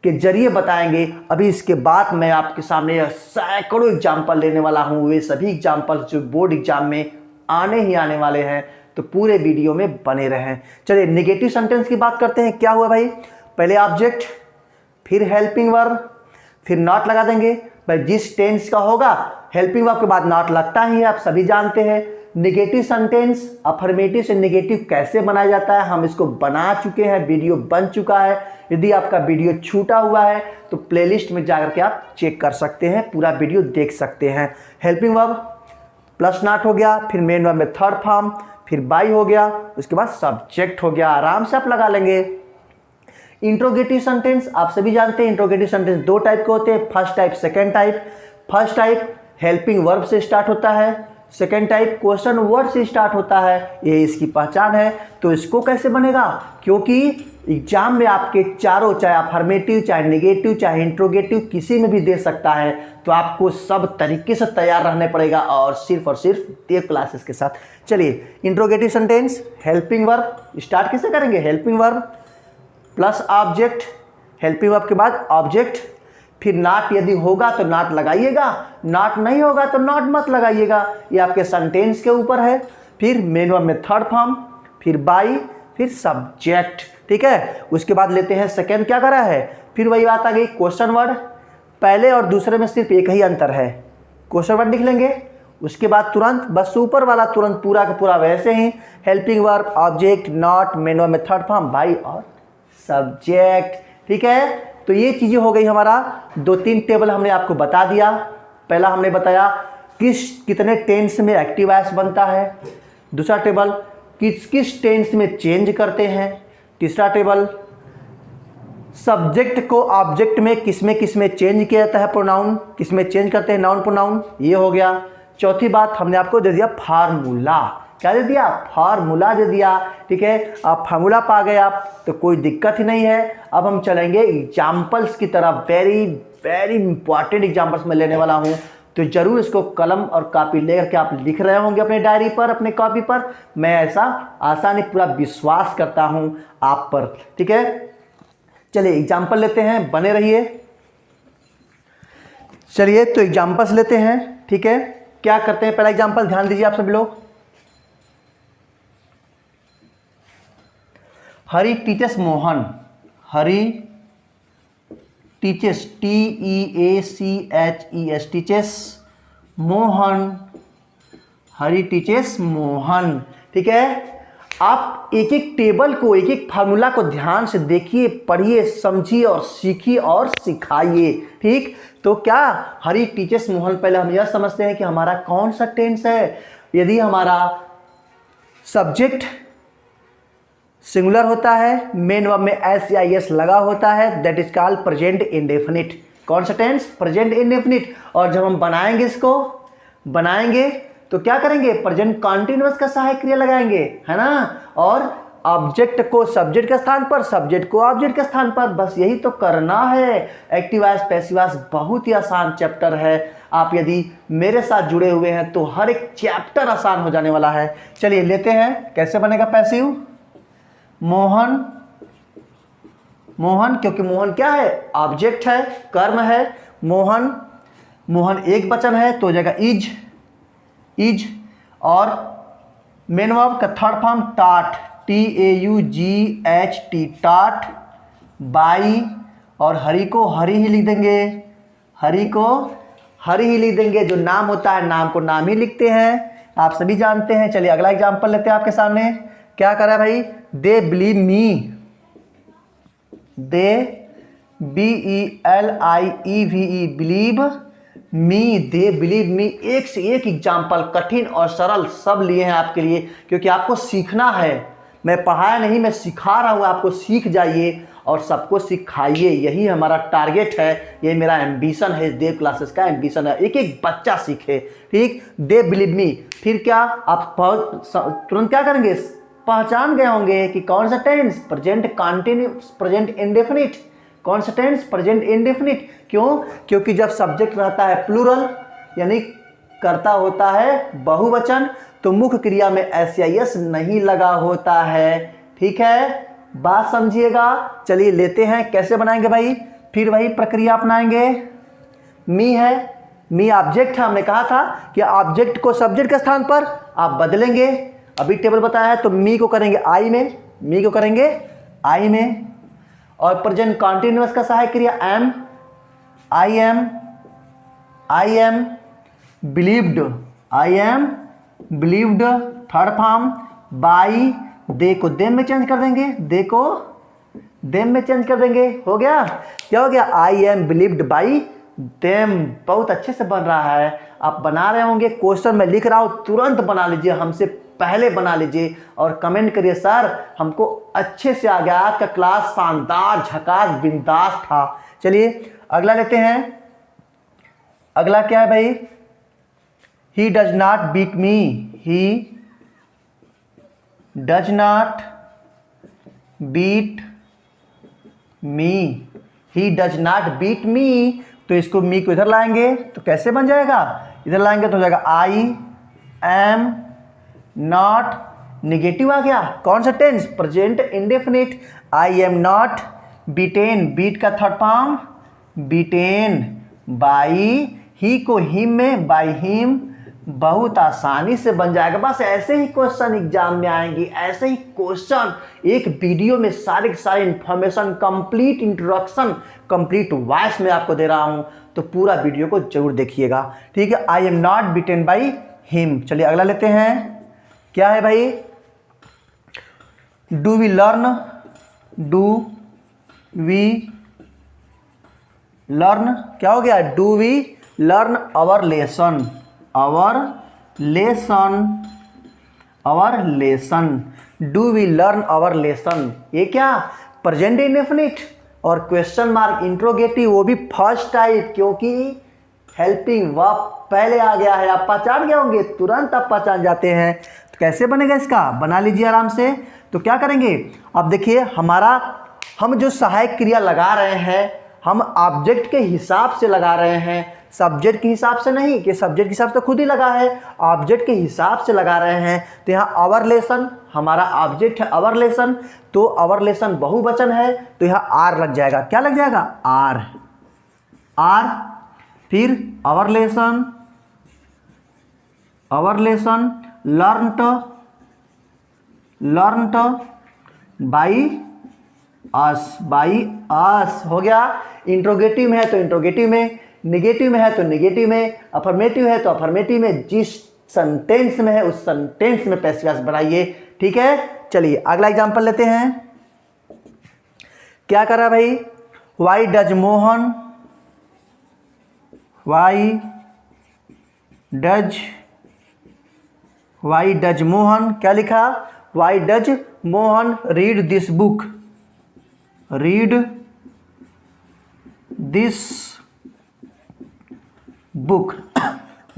के जरिए बताएंगे। अभी इसके बाद मैं आपके सामने सैकड़ों एग्जाम्पल लेने वाला हूं, वे सभी एग्जाम्पल जो बोर्ड एग्जाम में आने ही आने वाले हैं, तो पूरे वीडियो में बने रहें। चलिए नेगेटिव सेंटेंस की बात करते हैं। क्या हुआ भाई, पहले ऑब्जेक्ट, फिर हेल्पिंग वर्ब, फिर नॉट लगा देंगे। भाई जिस टेंस का होगा हेल्पिंग वर्ब के बाद नॉट लगता ही है, आप सभी जानते हैं। नेगेटिव सेंटेंस अफर्मेटिव से नेगेटिव कैसे बनाया जाता है हम इसको बना चुके हैं, वीडियो बन चुका है। यदि आपका वीडियो छूटा हुआ है तो प्लेलिस्ट में जाकर के आप चेक कर सकते हैं, पूरा वीडियो देख सकते हैं। हेल्पिंग वर्ब प्लस नॉट हो गया, फिर मेन वर्ब में थर्ड फॉर्म, फिर बाई हो गया, उसके बाद सब्जेक्ट हो गया, आराम से आप लगा लेंगे। इंट्रोगेटिव सेंटेंस आप सभी जानते हैं, इंट्रोगेटिव सेंटेंस दो टाइप के होते हैं, first type second type. First type helping verb से स्टार्ट होता है, सेकंड टाइप क्वेश्चन वर्ड से स्टार्ट होता है, ये इसकी पहचान है। तो इसको कैसे बनेगा, क्योंकि एग्जाम में आपके चारों, चाहे अफर्मेटिव, चाहे नेगेटिव, चाहे इंट्रोगेटिव, किसी में भी दे सकता है, तो आपको सब तरीके से तैयार रहने पड़ेगा और सिर्फ देव क्लासेस के साथ। चलिए interrogative sentence helping verb start कैसे करेंगे, helping verb plus object, helping verb के बाद ऑब्जेक्ट, फिर नॉट यदि होगा तो नॉट लगाइएगा, नॉट नहीं होगा तो नॉट मत लगाइएगा, ये आपके सेंटेंस के ऊपर है। फिर मेन वर्ब में थर्ड फॉर्म, फिर बाई, फिर सब्जेक्ट। ठीक है, उसके बाद लेते हैं सेकंड, क्या करा है, फिर वही बात आ गई क्वेश्चन वर्ड। पहले और दूसरे में सिर्फ एक ही अंतर है, क्वेश्चन वर्ड लिख लेंगे, उसके बाद तुरंत बस ऊपर वाला तुरंत पूरा का पूरा वैसे ही helping verb, object, not, main verb में थर्ड फॉर्म, बाई और सब्जेक्ट। ठीक है, तो ये चीजें हो गई हमारा। 2-3 टेबल हमने आपको बता दिया। पहला हमने बताया कितने टेंस में एक्टिव वॉइस बनता है, दूसरा टेबल किस टेंस में चेंज करते हैं, तीसरा टेबल सब्जेक्ट को ऑब्जेक्ट में किस में चेंज किया जाता है, प्रोनाउन किस में चेंज करते हैं, नाउन प्रोनाउन, ये हो गया। चौथी बात हमने आपको दे दिया फार्मूला, क्या दे दिया, फार्मूला दे दिया। ठीक है, आप फार्मूला पा गए आप तो कोई दिक्कत ही नहीं है। अब हम चलेंगे एग्जाम्पल्स की तरफ, वेरी वेरी इंपॉर्टेंट एग्जाम्पल्स मैं लेने वाला हूँ, तो जरूर इसको कलम और कॉपी लेकर के आप लिख रहे होंगे अपने डायरी पर, अपने कॉपी पर। मैं ऐसा आसानी पूरा विश्वास करता हूँ आप पर। ठीक है, चलिए एग्जाम्पल लेते हैं, बने रहिए। चलिए तो एग्जाम्पल्स लेते हैं। ठीक है, क्या करते हैं, पहला एग्जाम्पल ध्यान दीजिए आप सभी लोग। हरी टीचर्स मोहन, हरी टीचर्स TEACHES टीचर्स मोहन, हरी टीचर्स मोहन। ठीक है, आप एक एक टेबल को, एक एक फार्मूला को ध्यान से देखिए, पढ़िए, समझिए और सीखिए और सिखाइए। ठीक, तो क्या हरी टीचर्स मोहन, पहले हम यह समझते हैं कि हमारा कौन सा टेंस है। यदि हमारा सब्जेक्ट सिंगुलर होता है, मेन वर्ब में SEIS लगा होता है, that is called present indefinite. कौन सा टेंस, प्रेजेंट इंडेफिनिट। और जब हम बनाएंगे इसको, बनाएंगे तो क्या करेंगे, प्रेजेंट कॉन्टिन्यूअस का सहायक क्रिया लगाएंगे, है ना, और ऑब्जेक्ट को सब्जेक्ट के स्थान पर, सब्जेक्ट को ऑब्जेक्ट के स्थान पर, बस यही तो करना है। एक्टिव वॉइस पैसिव वॉइस बहुत ही आसान चैप्टर है, आप यदि मेरे साथ जुड़े हुए हैं तो हर एक चैप्टर आसान हो जाने वाला है। चलिए लेते हैं, कैसे बनेगा पैसिव, मोहन, मोहन क्योंकि मोहन क्या है, ऑब्जेक्ट है, कर्म है, मोहन, मोहन एक वचन है तो हो जाएगा इज, इज, और मेन वर्ब का थर्ड फॉर्म टाट, TAUGHT, टाट, बाई, और हरी को हरी ही लिख देंगे, हरी को हरी ही लिख देंगे। जो नाम होता है नाम को नाम ही लिखते हैं, आप सभी जानते हैं। चलिए अगला एग्जाम्पल लेते हैं आपके सामने। क्या करा भाई, they believe me, they BELIEVE believe me, they believe me. एक से एक एग्जाम्पल कठिन और सरल सब लिए हैं आपके लिए, क्योंकि आपको सीखना है। मैं पढ़ाया नहीं, मैं सिखा रहा हूँ, आपको सीख जाइए और सबको सिखाइए। यही हमारा टारगेट है, ये मेरा एम्बिशन है, देव क्लासेस का एम्बिशन है, एक एक बच्चा सीखे। ठीक, दे बिलीव मी। फिर क्या आप तुरंत क्या करेंगे, पहचान गए होंगे कि कौन सा tense, present continuous, present indefinite. कौन सा टेंस, प्रेजेंट इंडेफिनिट। क्यों, क्योंकि जब सब्जेक्ट रहता है प्लूरल यानी कर्ता होता है बहुवचन, तो मुख्य क्रिया में SIS नहीं लगा होता है। ठीक है, बात समझिएगा। चलिए लेते हैं, कैसे बनाएंगे भाई, फिर वही प्रक्रिया अपनाएंगे। मी है, मी ऑब्जेक्ट है, हमने कहा था कि ऑब्जेक्ट को सब्जेक्ट के स्थान पर आप बदलेंगे। अभी टेबल बताया है, तो मी को करेंगे आई में, मी को करेंगे आई में। और प्रेजेंट कॉन्टिन्यूअस का सहायक क्रिया am, I am believed, I am believed. Third form by, they को देम में चेंज कर देंगे, दे को देम में चेंज कर देंगे। हो गया, क्या हो गया, आई एम बिलीव्ड बाई देम। बहुत अच्छे से बन रहा है, आप बना रहे होंगे। क्वेश्चन में लिख रहा हूँ, तुरंत बना लीजिए, हमसे पहले बना लीजिए और कमेंट करिए सर हमको अच्छे से आ गया, आपका क्लास शानदार झकास बिंदास था। चलिए अगला लेते हैं। अगला क्या है भाई, he does not beat me, he does not beat me, he does not beat me. तो इसको मी को इधर लाएंगे तो कैसे बन जाएगा, इधर लाएंगे तो हो जाएगा आई एम नॉट, निगेटिव आ गया। कौन सा tense, present indefinite. I am not beaten, beat का third form beaten by, he को हिम में बाई हिम। बहुत आसानी से बन जाएगा। बस ऐसे ही क्वेश्चन एग्जाम में आएंगे, ऐसे ही क्वेश्चन एक वीडियो में सारे के सारे information, complete introduction, complete voice में आपको दे रहा हूं, तो पूरा वीडियो को जरूर देखिएगा। ठीक है, I am not beaten by him. चलिए अगला लेते हैं। क्या है भाई, do we learn, do we learn, क्या हो गया, do we learn our lesson, our lesson, our lesson, do we learn our lesson. ये क्या, प्रेजेंट इंडेफिनिट और क्वेश्चन मार्क इंट्रोगेटिव, वो भी फर्स्ट टाइप, क्योंकि हेल्पिंग वर्ब पहले आ गया है। आप पहचान गए होंगे, तुरंत आप पहचान जाते हैं। तो कैसे बनेगा इसका, बना लीजिए आराम से। तो क्या करेंगे, अब देखिए हमारा, हम जो सहायक क्रिया लगा रहे हैं, हम ऑब्जेक्ट के हिसाब से लगा रहे हैं, सब्जेक्ट के हिसाब से नहीं, कि सब्जेक्ट के हिसाब से खुद ही लगा है, ऑब्जेक्ट के हिसाब से लगा रहे हैं। तो यहाँ आवर लेसन, हमारा ऑब्जेक्ट है आवर लेसन, तो आवर लेसन बहुवचन है, तो यहाँ आर लग जाएगा। क्या लग जाएगा, आर, आर। फिर our lesson, our lesson learned, learned by us, by us. हो गया, इंट्रोगेटिव में है तो इंट्रोगेटिव में, निगेटिव में है तो निगेटिव में, अफर्मेटिव है तो अफर्मेटिव में, जिस सेंटेंस में है उस सेंटेंस में पैसिव वॉइस बनाइए। ठीक है, चलिए अगला एग्जांपल लेते हैं। क्या करा भाई, why does Mohan, why does Mohan, क्या लिखा, why does Mohan read this book, read this book,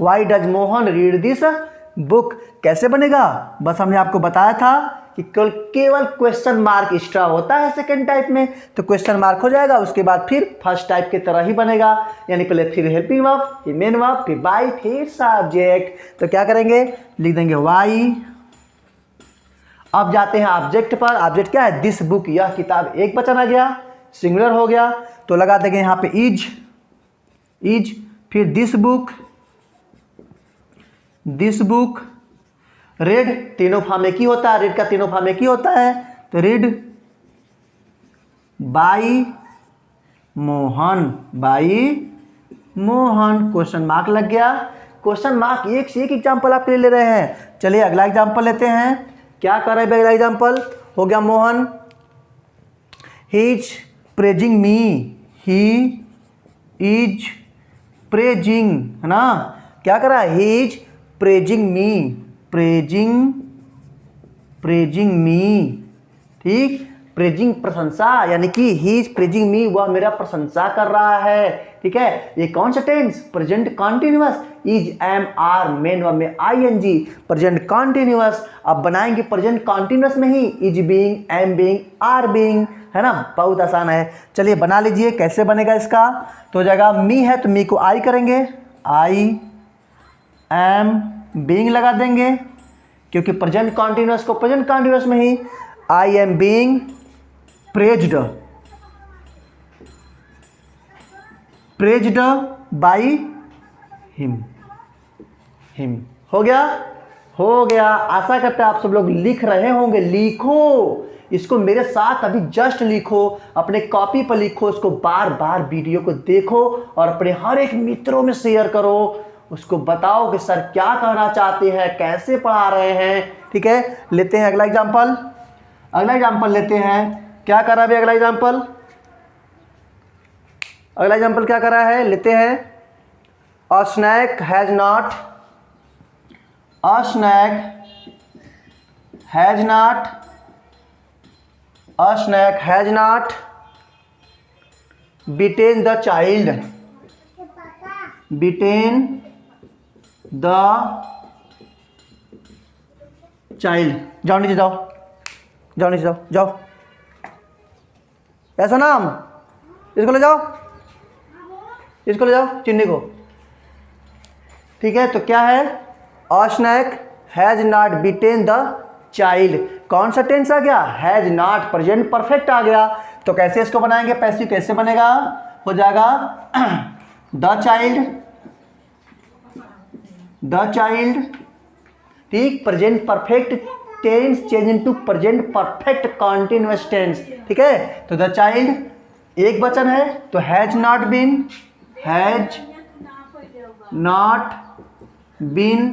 why does Mohan read this book. कैसे बनेगा, बस हमने आपको बताया था कि केवल क्वेश्चन मार्क एक्स्ट्रा होता है सेकेंड टाइप में, तो क्वेश्चन मार्क हो जाएगा, उसके बाद फिर फर्स्ट टाइप की तरह ही बनेगा, यानी पहले फिर हेल्पिंग वर्ब, फिर मेन वर्ब, फिर बाई, फिर सब्जेक्ट। तो क्या करेंगे, लिख देंगे वाई। अब जाते हैं ऑब्जेक्ट पर। ऑब्जेक्ट क्या है, दिस बुक, यह किताब, एक वचन आ गया, सिंगुलर हो गया, तो लगा देंगे यहाँ पे इज, इज। फिर this book, this book red, तीनों फॉर्म में की होता है, रेड का तीनों फॉर्म में की होता है, तो red by Mohan, by Mohan. Question mark लग गया, क्वेश्चन मार्क एक से एक एग्जाम्पल आपके लिए ले रहे हैं। चलिए अगला एग्जाम्पल लेते हैं। क्या कर रहे हैं अगला एग्जाम्पल? हो गया Mohan, he is praising me, he is praising, है ना, क्या कर रहा है? He is praising me, praising me, ठीक, प्रेजिंग प्रशंसा, यानी कि ही इज प्रेजिंग मी, वह मेरा प्रशंसा कर रहा है, ठीक है। ये कौन सा tense? Present continuous, is, am, are, main verb में आईएनजी, प्रेजेंट कॉन्टिन्यूअस। अब बनाएंगे प्रेजेंट कॉन्टिन्यूअस में ही is being, am being, are being, है ना, बहुत आसान है। चलिए बना लीजिए। कैसे बनेगा इसका? तो जगह मी है तो मी को आई करेंगे, आई एम बीइंग लगा देंगे, क्योंकि प्रेजेंट कॉन्टिन्यूअस को प्रेजेंट कॉन्टिन्यूअस में ही I am being praised, praised by him, हो गया, हो गया। आशा करते हैं आप सब लोग लिख रहे होंगे। लिखो इसको मेरे साथ, अभी जस्ट लिखो, अपने कॉपी पर लिखो, इसको बार बार वीडियो को देखो और अपने हर एक मित्रों में शेयर करो, उसको बताओ कि सर क्या कहना चाहते हैं, कैसे पढ़ा रहे हैं, ठीक है। लेते हैं अगला एग्जाम्पल, अगला एग्जाम्पल लेते हैं। क्या कर रहा है अगला एग्जाम्पल? अगला एग्जाम्पल क्या कर रहा है? लेते हैं। A snake has not, a snake has not, a snake has not bitten the child, bitten the child. जाओ नीचे जाओ, जाओ नीचे जाओ, जाओ, ऐसा नाम, इसको ले जाओ, इसको ले जाओ चिन्नी को, ठीक है। तो क्या है? A snake has not bitten the child, कौन सा टेंस आ गया? हैज नॉट, प्रेजेंट परफेक्ट आ गया। तो कैसे इसको बनाएंगे? पैसिव कैसे बनेगा? हो जाएगा द चाइल्ड, द चाइल्ड, ठीक, present perfect tense change into present perfect continuous tense, ठीक है। तो द चाइल्ड एक वचन है तो has not been, has not been,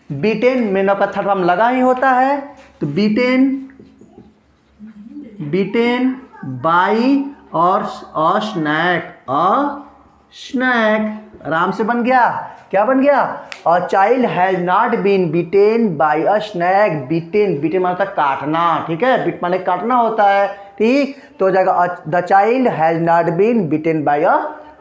beaten में नौ का थर्ड फॉर्म लगा ही होता है, तो बीटेन, बीटेन बाई और अ स्नैक, अ स्नैक, आराम से बन गया। क्या बन गया? A child has not been beaten by a snake, beaten, beaten माना काटना, ठीक है, बीट माने काटना होता है, ठीक। तो हो जाएगा the child has not been beaten by a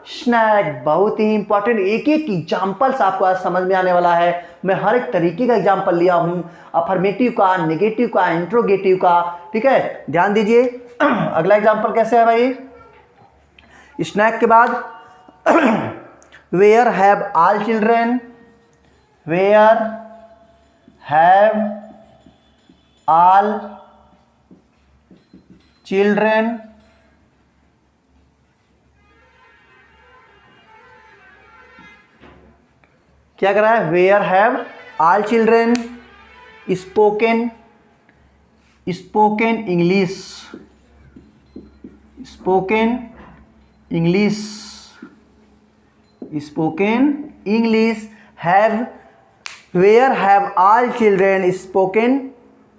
snake. बहुत ही इंपॉर्टेंट, एक एक एग्जाम्पल्स आपको आज समझ में आने वाला है। मैं हर एक तरीके का एग्जाम्पल लिया हूँ, अफर्मेटिव का, नेगेटिव का, इंट्रोगेटिव का, ठीक है, ध्यान दीजिए। अगला एग्जाम्पल कैसे है भाई? स्नैक के बाद where have all children, where have all children क्या कर रहा है? Where have all children spoken, spoken English, spoken English, spoken English, have, where have all children spoken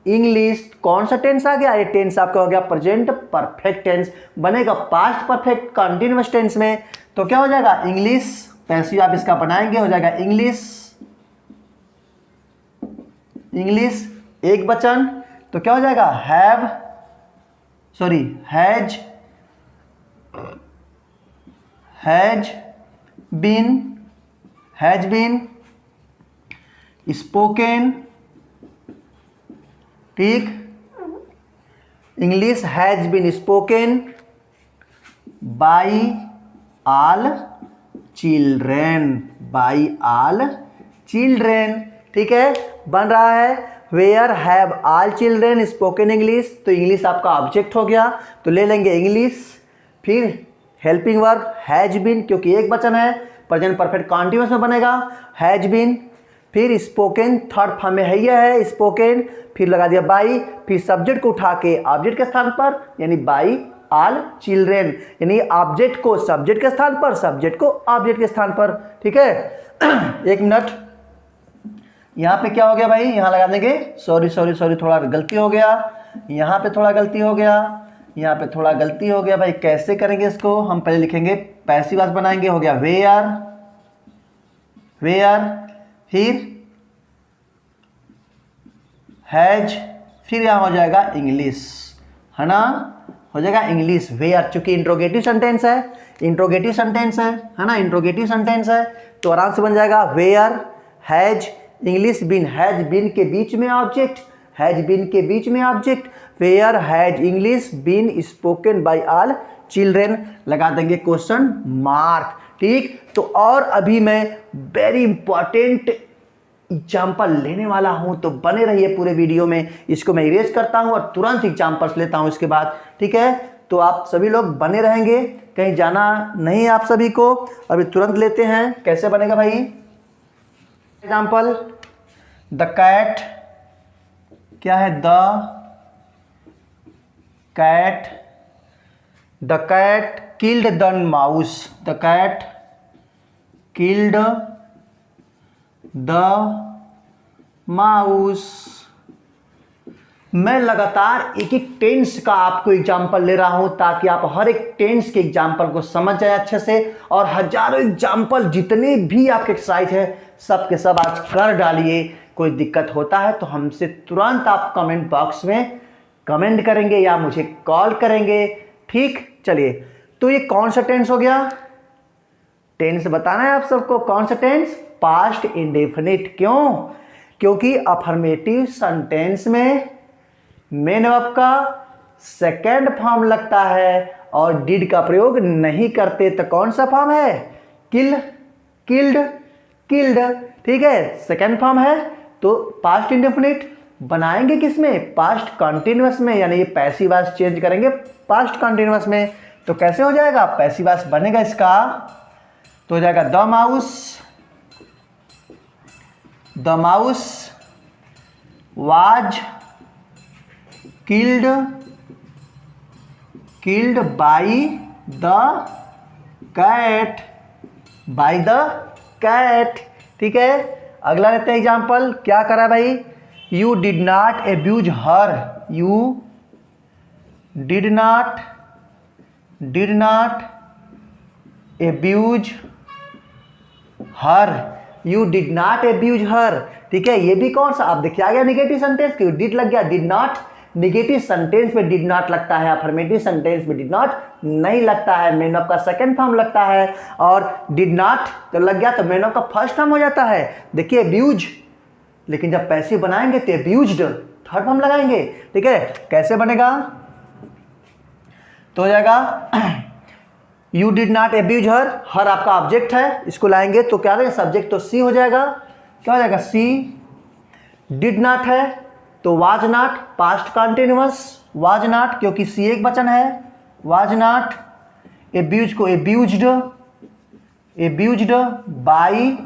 English. कौन सा टेंस आ गया? ये टेंस आपका हो गया प्रेजेंट परफेक्ट टेंस, बनेगा पास्ट परफेक्ट कंटिन्यूअस टेंस में। तो क्या हो जाएगा? इंग्लिश, पैसिव आप इसका बनाएंगे, हो जाएगा इंग्लिश, इंग्लिश एक वचन, तो क्या हो जाएगा? Have, sorry has, has been, has been spoken, ठीक, English has been spoken by all children, by all children, ठीक है, बन रहा है where have all children spoken English. तो इंग्लिश आपका ऑब्जेक्ट हो गया, तो ले लेंगे इंग्लिश, फिर हेल्पिंग वर्ब हैज बीन, क्योंकि एक वचन है, प्रेजेंट परफेक्ट कॉन्टिन्यूअस में बनेगा हैज बीन, फिर स्पोकन थर्ड फॉर्म में है स्पोकन, फिर लगा दिया बाई, फिर सब्जेक्ट को उठा के ऑब्जेक्ट के स्थान पर, यानी बाई ऑल चिल्ड्रेन, यानी ऑब्जेक्ट को सब्जेक्ट के स्थान पर, सब्जेक्ट को ऑब्जेक्ट के स्थान पर। ठीक है, एक मिनट, यहाँ पे क्या हो गया भाई, यहाँ लगा देंगे, सॉरी सॉरी सॉरी, थोड़ा गलती हो गया, यहाँ पे थोड़ा गलती हो गया, यहाँ पे थोड़ा गलती हो गया भाई। कैसे करेंगे इसको, हम पहले लिखेंगे पैसिव वॉइस बनाएंगे, हो गया वेयर, वेयर, फिर हैज, फिर यहाँ हो जाएगा इंग्लिश, है ना, हो जाएगा इंग्लिश, वेयर। चूंकि इंट्रोगेटिव सेंटेंस है, इंट्रोगेटिव सेंटेंस है ना, इंट्रोगेटिव सेंटेंस है, तो आराम से बन जाएगा where has English been. Has been के बीच में ऑब्जेक्ट, हैज बीन के बीच में object, where has English been spoken by all children, लगा देंगे क्वेश्चन मार्क। ठीक, तो और अभी मैं वेरी इंपॉर्टेंट एग्जाम्पल लेने वाला हूं, तो बने रहिए पूरे वीडियो में। इसको मैं इरेज करता हूं और तुरंत एग्जाम्पल्स लेता हूं इसके बाद। ठीक है, तो आप सभी लोग बने रहेंगे, कहीं जाना नहीं है आप सभी को। अभी तुरंत लेते हैं, कैसे बनेगा भाई एग्जाम्पल, द कैट, क्या है, the cat killed the mouse, the cat killed the mouse. मैं लगातार एक एक टेंस का आपको एग्जाम्पल ले रहा हूं ताकि आप हर एक टेंस के एग्जाम्पल को समझ जाए अच्छे से, और हजारों एग्जाम्पल जितने भी आपके एक्सरसाइज है सब के सब आज कर डालिए। कोई दिक्कत होता है तो हमसे तुरंत आप कमेंट बॉक्स में कमेंट करेंगे या मुझे कॉल करेंगे। ठीक, चलिए, तो ये कौन सा टेंस हो गया, टेंस बताना है आप सबको, कौन सा टेंस, पास्ट इंडेफिनिट। क्यों, क्योंकि अफर्मेटिव सेंटेंस में मेन वर्ब का सेकेंड फॉर्म लगता है और डिड का प्रयोग नहीं करते, तो कौन सा फॉर्म है, किल, किल्ड, किल्ड। ठीक है, सेकेंड फॉर्म है, तो पास्ट इंडेफिनिट बनाएंगे किसमें, पास्ट कंटिन्यूअस में, यानी ये पैसिव वॉइस चेंज करेंगे पास्ट कंटिन्यूअस में। तो कैसे हो जाएगा, पैसिव वॉइस बनेगा इसका, तो हो जाएगा the mouse was killed by the cat, by the cat. ठीक है, अगला लेते हैं एग्जाम्पल, क्या करा भाई, you did not abuse her, you did not abuse her, you did not abuse her. ठीक है, ये भी कौन सा, आप देखिए आ गया निगेटिव सेंटेंस, क्यों डिड लग गया, डिड नॉट, निगेटिव सेंटेंस में डिड नॉट लगता है, अफर्मेटिव सेंटेंस में डिड नॉट नहीं लगता है, मेन ऑफ का सेकंड फॉर्म लगता है, और डिड नॉट तो लग गया तो मेन ऑफ का फर्स्ट फॉर्म हो जाता है। देखिए एब्यूज, लेकिन जब पैसिव बनाएंगे तो एब्यूज्ड थर्ड फॉर्म लगाएंगे। ठीक है, कैसे बनेगा, तो हो जाएगा यू डिड नॉट एब्यूज हर, हर आपका ऑब्जेक्ट है, इसको लाएंगे तो क्या रहेगा, सब्जेक्ट तो सी हो जाएगा, क्या हो जाएगा, सी, डिड नॉट है तो was not, past continuous was not, क्योंकि सी एक वचन है, वाज नॉट, एब्यूज को एब्यूज्ड बाई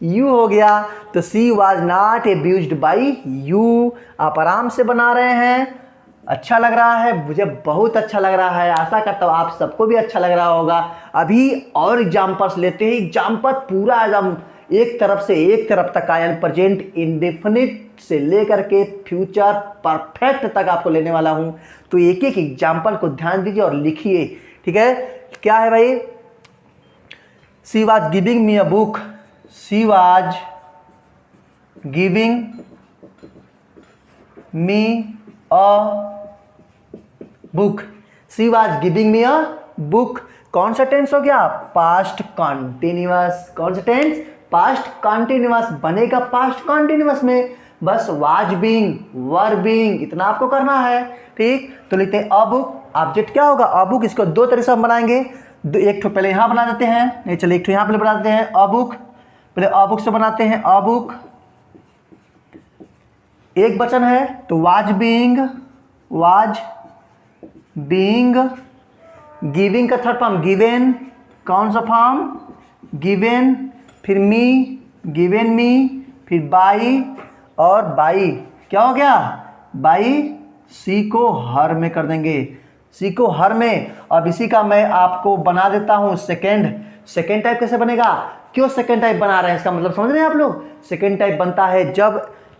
यू हो गया, तो she was not abused by you. आप आराम से बना रहे हैं, अच्छा लग रहा है, मुझे बहुत अच्छा लग रहा है, आशा करता हूँ आप सबको भी अच्छा लग रहा होगा। अभी और एग्जाम्पल्स लेते हैं, एग्जाम्पल पूरा एकदम एक तरफ से एक तरफ तक आया, प्रेजेंट इंडेफिनिट से लेकर के फ्यूचर परफेक्ट तक आपको लेने वाला हूं, तो एक एक एग्जाम्पल को ध्यान दीजिए और लिखिए। ठीक है, क्या है भाई, she was giving me a book, she was giving me a book, she was giving me a book, कौन सा टेंस हो गया, पास्ट कंटिन्यूअस, कौन सा टेंस, पास्ट कंटिन्यूअस बनेगा पास्ट कंटिन्यूअस में, बस वाज बीइंग, वर बीइंग, इतना आपको करना है। ठीक, तो लिखते हैं अ बुक, ऑब्जेक्ट क्या होगा, अ बुक, इसको दो तरीके से हम बनाएंगे, एक ठो पहले यहाँ बना देते हैं, नहीं चलिए एक ठो यहाँ पहले बना देते हैं, अ बुक, पहले अ बुक से बनाते हैं, अ बुक एक वचन है तो वाज बीइंग, गिविंग का थर्ड फॉर्म गिवेन, कौन सा फॉर्म, गिवेन, फिर मी, गिवेन मी, फिर बाई, और बाई क्या हो गया, बाई सी को हर में कर देंगे, सी को हर में। अब इसी का मैं आपको बना देता हूँ सेकेंड टाइप कैसे बनेगा। क्यों सेकेंड टाइप बना रहे हैं, इसका मतलब समझ रहे हैं आप लोग। सेकेंड टाइप बनता है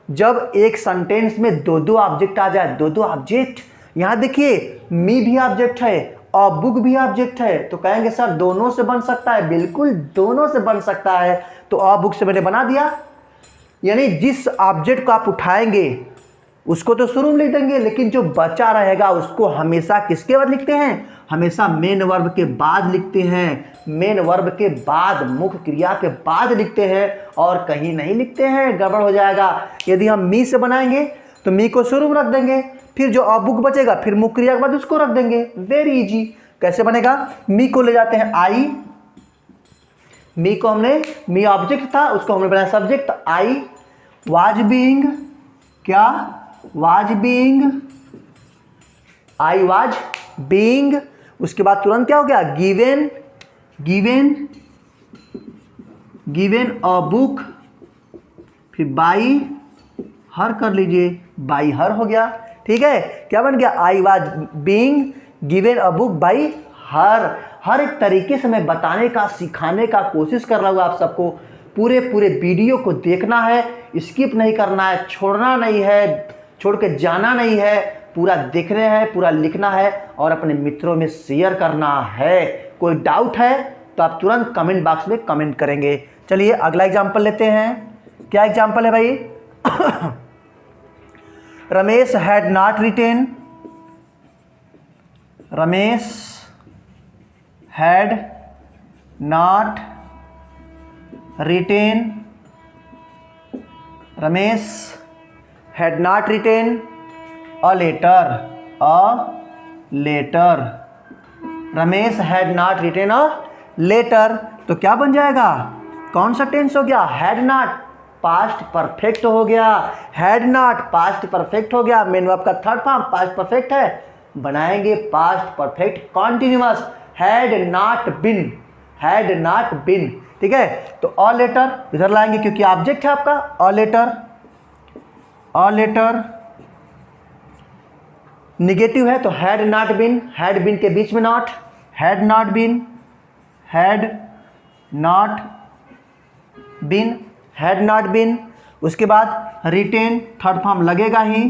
जब एक सेंटेंस में दो ऑब्जेक्ट आ जाए, दो ऑब्जेक्ट। यहाँ देखिए मी भी ऑब्जेक्ट है और बुक भी ऑब्जेक्ट है, तो कहेंगे सर दोनों से बन सकता है। बिल्कुल दोनों से बन सकता है। तो अ बुक से मैंने बना दिया, यानी जिस ऑब्जेक्ट को आप उठाएंगे उसको तो शुरू में लिख देंगे, लेकिन जो बचा रहेगा उसको हमेशा किसके बाद लिखते हैं, हमेशा मेन वर्ब के बाद लिखते हैं। मेन वर्ब के बाद, मुख्य क्रिया के बाद लिखते हैं और कहीं नहीं लिखते हैं, गड़बड़ हो जाएगा। यदि हम मी से बनाएंगे तो मी को शुरू में रख देंगे, फिर जो अ बुक बचेगा फिर मुख्य क्रिया के बाद उसको रख देंगे। Very easy. कैसे बनेगा, मी को ले जाते हैं आई, मी को हमने, मी ऑब्जेक्ट था उसको हमने बनाया सब्जेक्ट। आई वाज बीइंग, क्या was being, I was being. उसके बाद तुरंत क्या हो गया, गिवन अ बुक, फिर बाई हर कर लीजिए, बाई हर हो गया। ठीक है, क्या बन गया, I was being given a book by her एक तरीके से मैं बताने का, सिखाने का कोशिश कर रहा हूँ आप सबको। पूरे वीडियो को देखना है, स्किप नहीं करना है, छोड़ना नहीं है, छोड़ के जाना नहीं है, पूरा देखना है, पूरा लिखना है और अपने मित्रों में शेयर करना है। कोई डाउट है तो आप तुरंत कमेंट बॉक्स में कमेंट करेंगे। चलिए अगला एग्जाम्पल लेते हैं। क्या एग्जाम्पल है भाई, Ramesh had not written, Ramesh had not written, Ramesh had not written a letter, Ramesh had not written a letter. तो क्या बन जाएगा, कौन सा टेंस हो गया, हैड नॉट पास्ट परफेक्ट हो गया, हैड नॉट पास्ट परफेक्ट हो गया। मेन वर्ब का थर्ड फॉर्म पास्ट परफेक्ट है, बनाएंगे past perfect continuous, had not been. ठीक है, तो अ लेटर इधर लाएंगे क्योंकि ऑब्जेक्ट है आपका, अ लेटर निगेटिव है तो हैड नॉट बिन के बीच में नॉट, हैड नॉट बिन। उसके बाद रिटेन थर्ड फॉर्म लगेगा ही,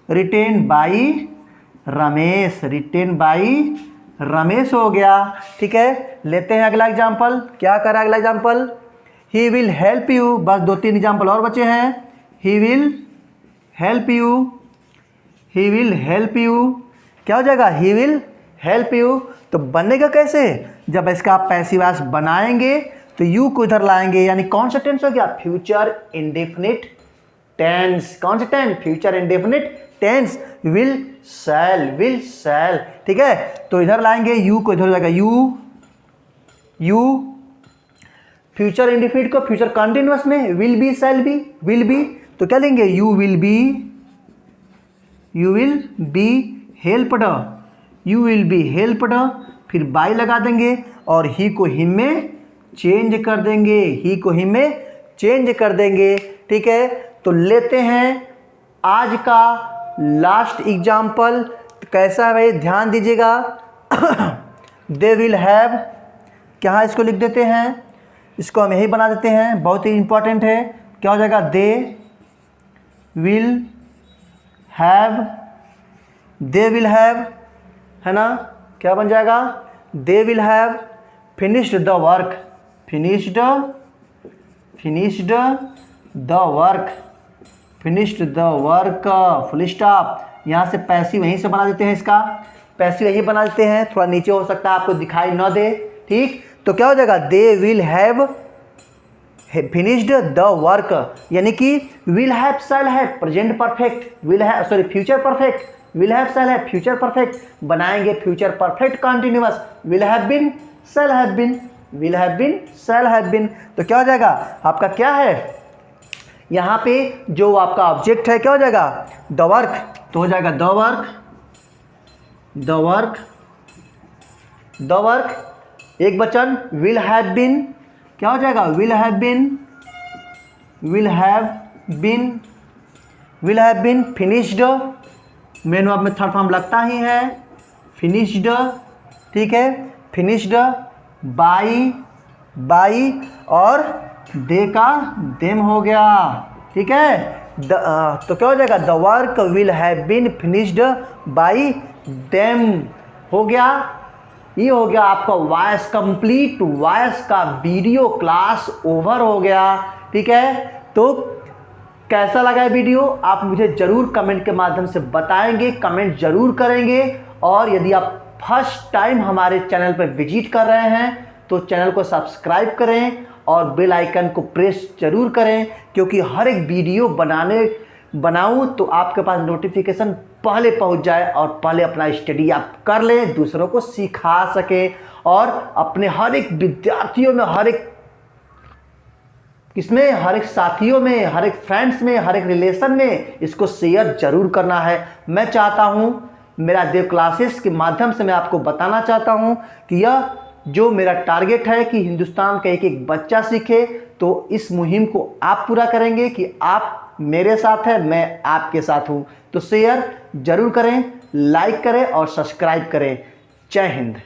रिटेन बाई रमेश हो गया। ठीक है, लेते हैं अगला एग्जाम्पल। क्या कर रहा है अगला example, he will help you. बस 2-3 एग्जाम्पल और बचे हैं। ही विल हेल्प यू, क्या हो जाएगा, ही विल हेल्प यू। तो बनेगा कैसे, जब इसका आप पैसिव वॉइस बनाएंगे तो यू को इधर लाएंगे, यानी कौन सा टेंस हो गया, फ्यूचर इंडेफिनिट टेंस। कौन सा टेंस, future indefinite tense, will shall. ठीक है, तो इधर लाएंगे यू को, इधर हो जाएगा यू फ्यूचर इंडेफिनिट को फ्यूचर कंटिन्यूअस में विल बी शैल बी, तो क्या लेंगे, यू विल बी हेल्प्ड, फिर बाई लगा देंगे और ही को हिम में चेंज कर देंगे। ठीक है, तो लेते हैं आज का लास्ट एग्जाम्पल। कैसा है भाई, ध्यान दीजिएगा। दे विल हैव, क्या इसको लिख देते हैं, इसको हम यही बना देते हैं, बहुत ही इंपॉर्टेंट है। क्या हो जाएगा, दे विल हैव, है ना, क्या बन जाएगा, they will have finished the work, full stop. यहाँ से पैसिव वहीं से बना देते हैं, इसका पैसिव यहीं बना देते हैं, थोड़ा नीचे हो सकता है आपको दिखाई न दे। ठीक, तो क्या हो जाएगा, they will have finished the work, यानी कि विल हैव शैल है present perfect, future perfect, will have shall है फ्यूचर परफेक्ट, बनाएंगे future perfect continuous, will have been shall have been. तो क्या हो जाएगा आपका, क्या है यहाँ पे जो आपका ऑब्जेक्ट है, क्या हो जाएगा, द वर्क, तो हो जाएगा द वर्क एक वचन, विल हैव बीन, क्या हो जाएगा, will have been will have been finished, main verb में थर्ड फॉर्म लगता ही है, फिनिश्ड, ठीक है, फिनिश्ड बाई और दे का देम हो गया, ठीक है। तो क्या हो जाएगा, the work will have been finished by them हो गया। ये हो गया आपका वॉइस कंप्लीट, वॉइस का वीडियो क्लास ओवर हो गया, ठीक है। तो कैसा लगा वीडियो आप मुझे ज़रूर कमेंट के माध्यम से बताएंगे, कमेंट ज़रूर करेंगे। और यदि आप फर्स्ट टाइम हमारे चैनल पर विजिट कर रहे हैं तो चैनल को सब्सक्राइब करें और बेल आइकन को प्रेस जरूर करें, क्योंकि हर एक वीडियो बनाऊं तो आपके पास नोटिफिकेशन पहले पहुंच जाए और पहले अपना स्टडी आप कर लें, दूसरों को सिखा सकें और अपने हर एक विद्यार्थियों में, हर एक किसमें, हर एक साथियों में, हर एक फ्रेंड्स में, हर एक रिलेशन में इसको शेयर जरूर करना है। मैं चाहता हूं, मेरा देव क्लासेस के माध्यम से मैं आपको बताना चाहता हूं कि यह जो मेरा टारगेट है कि हिंदुस्तान का एक एक बच्चा सीखे, तो इस मुहिम को आप पूरा करेंगे कि आप मेरे साथ हैं, मैं आपके साथ हूं। तो शेयर जरूर करें, लाइक करें और सब्सक्राइब करें। जय हिंद।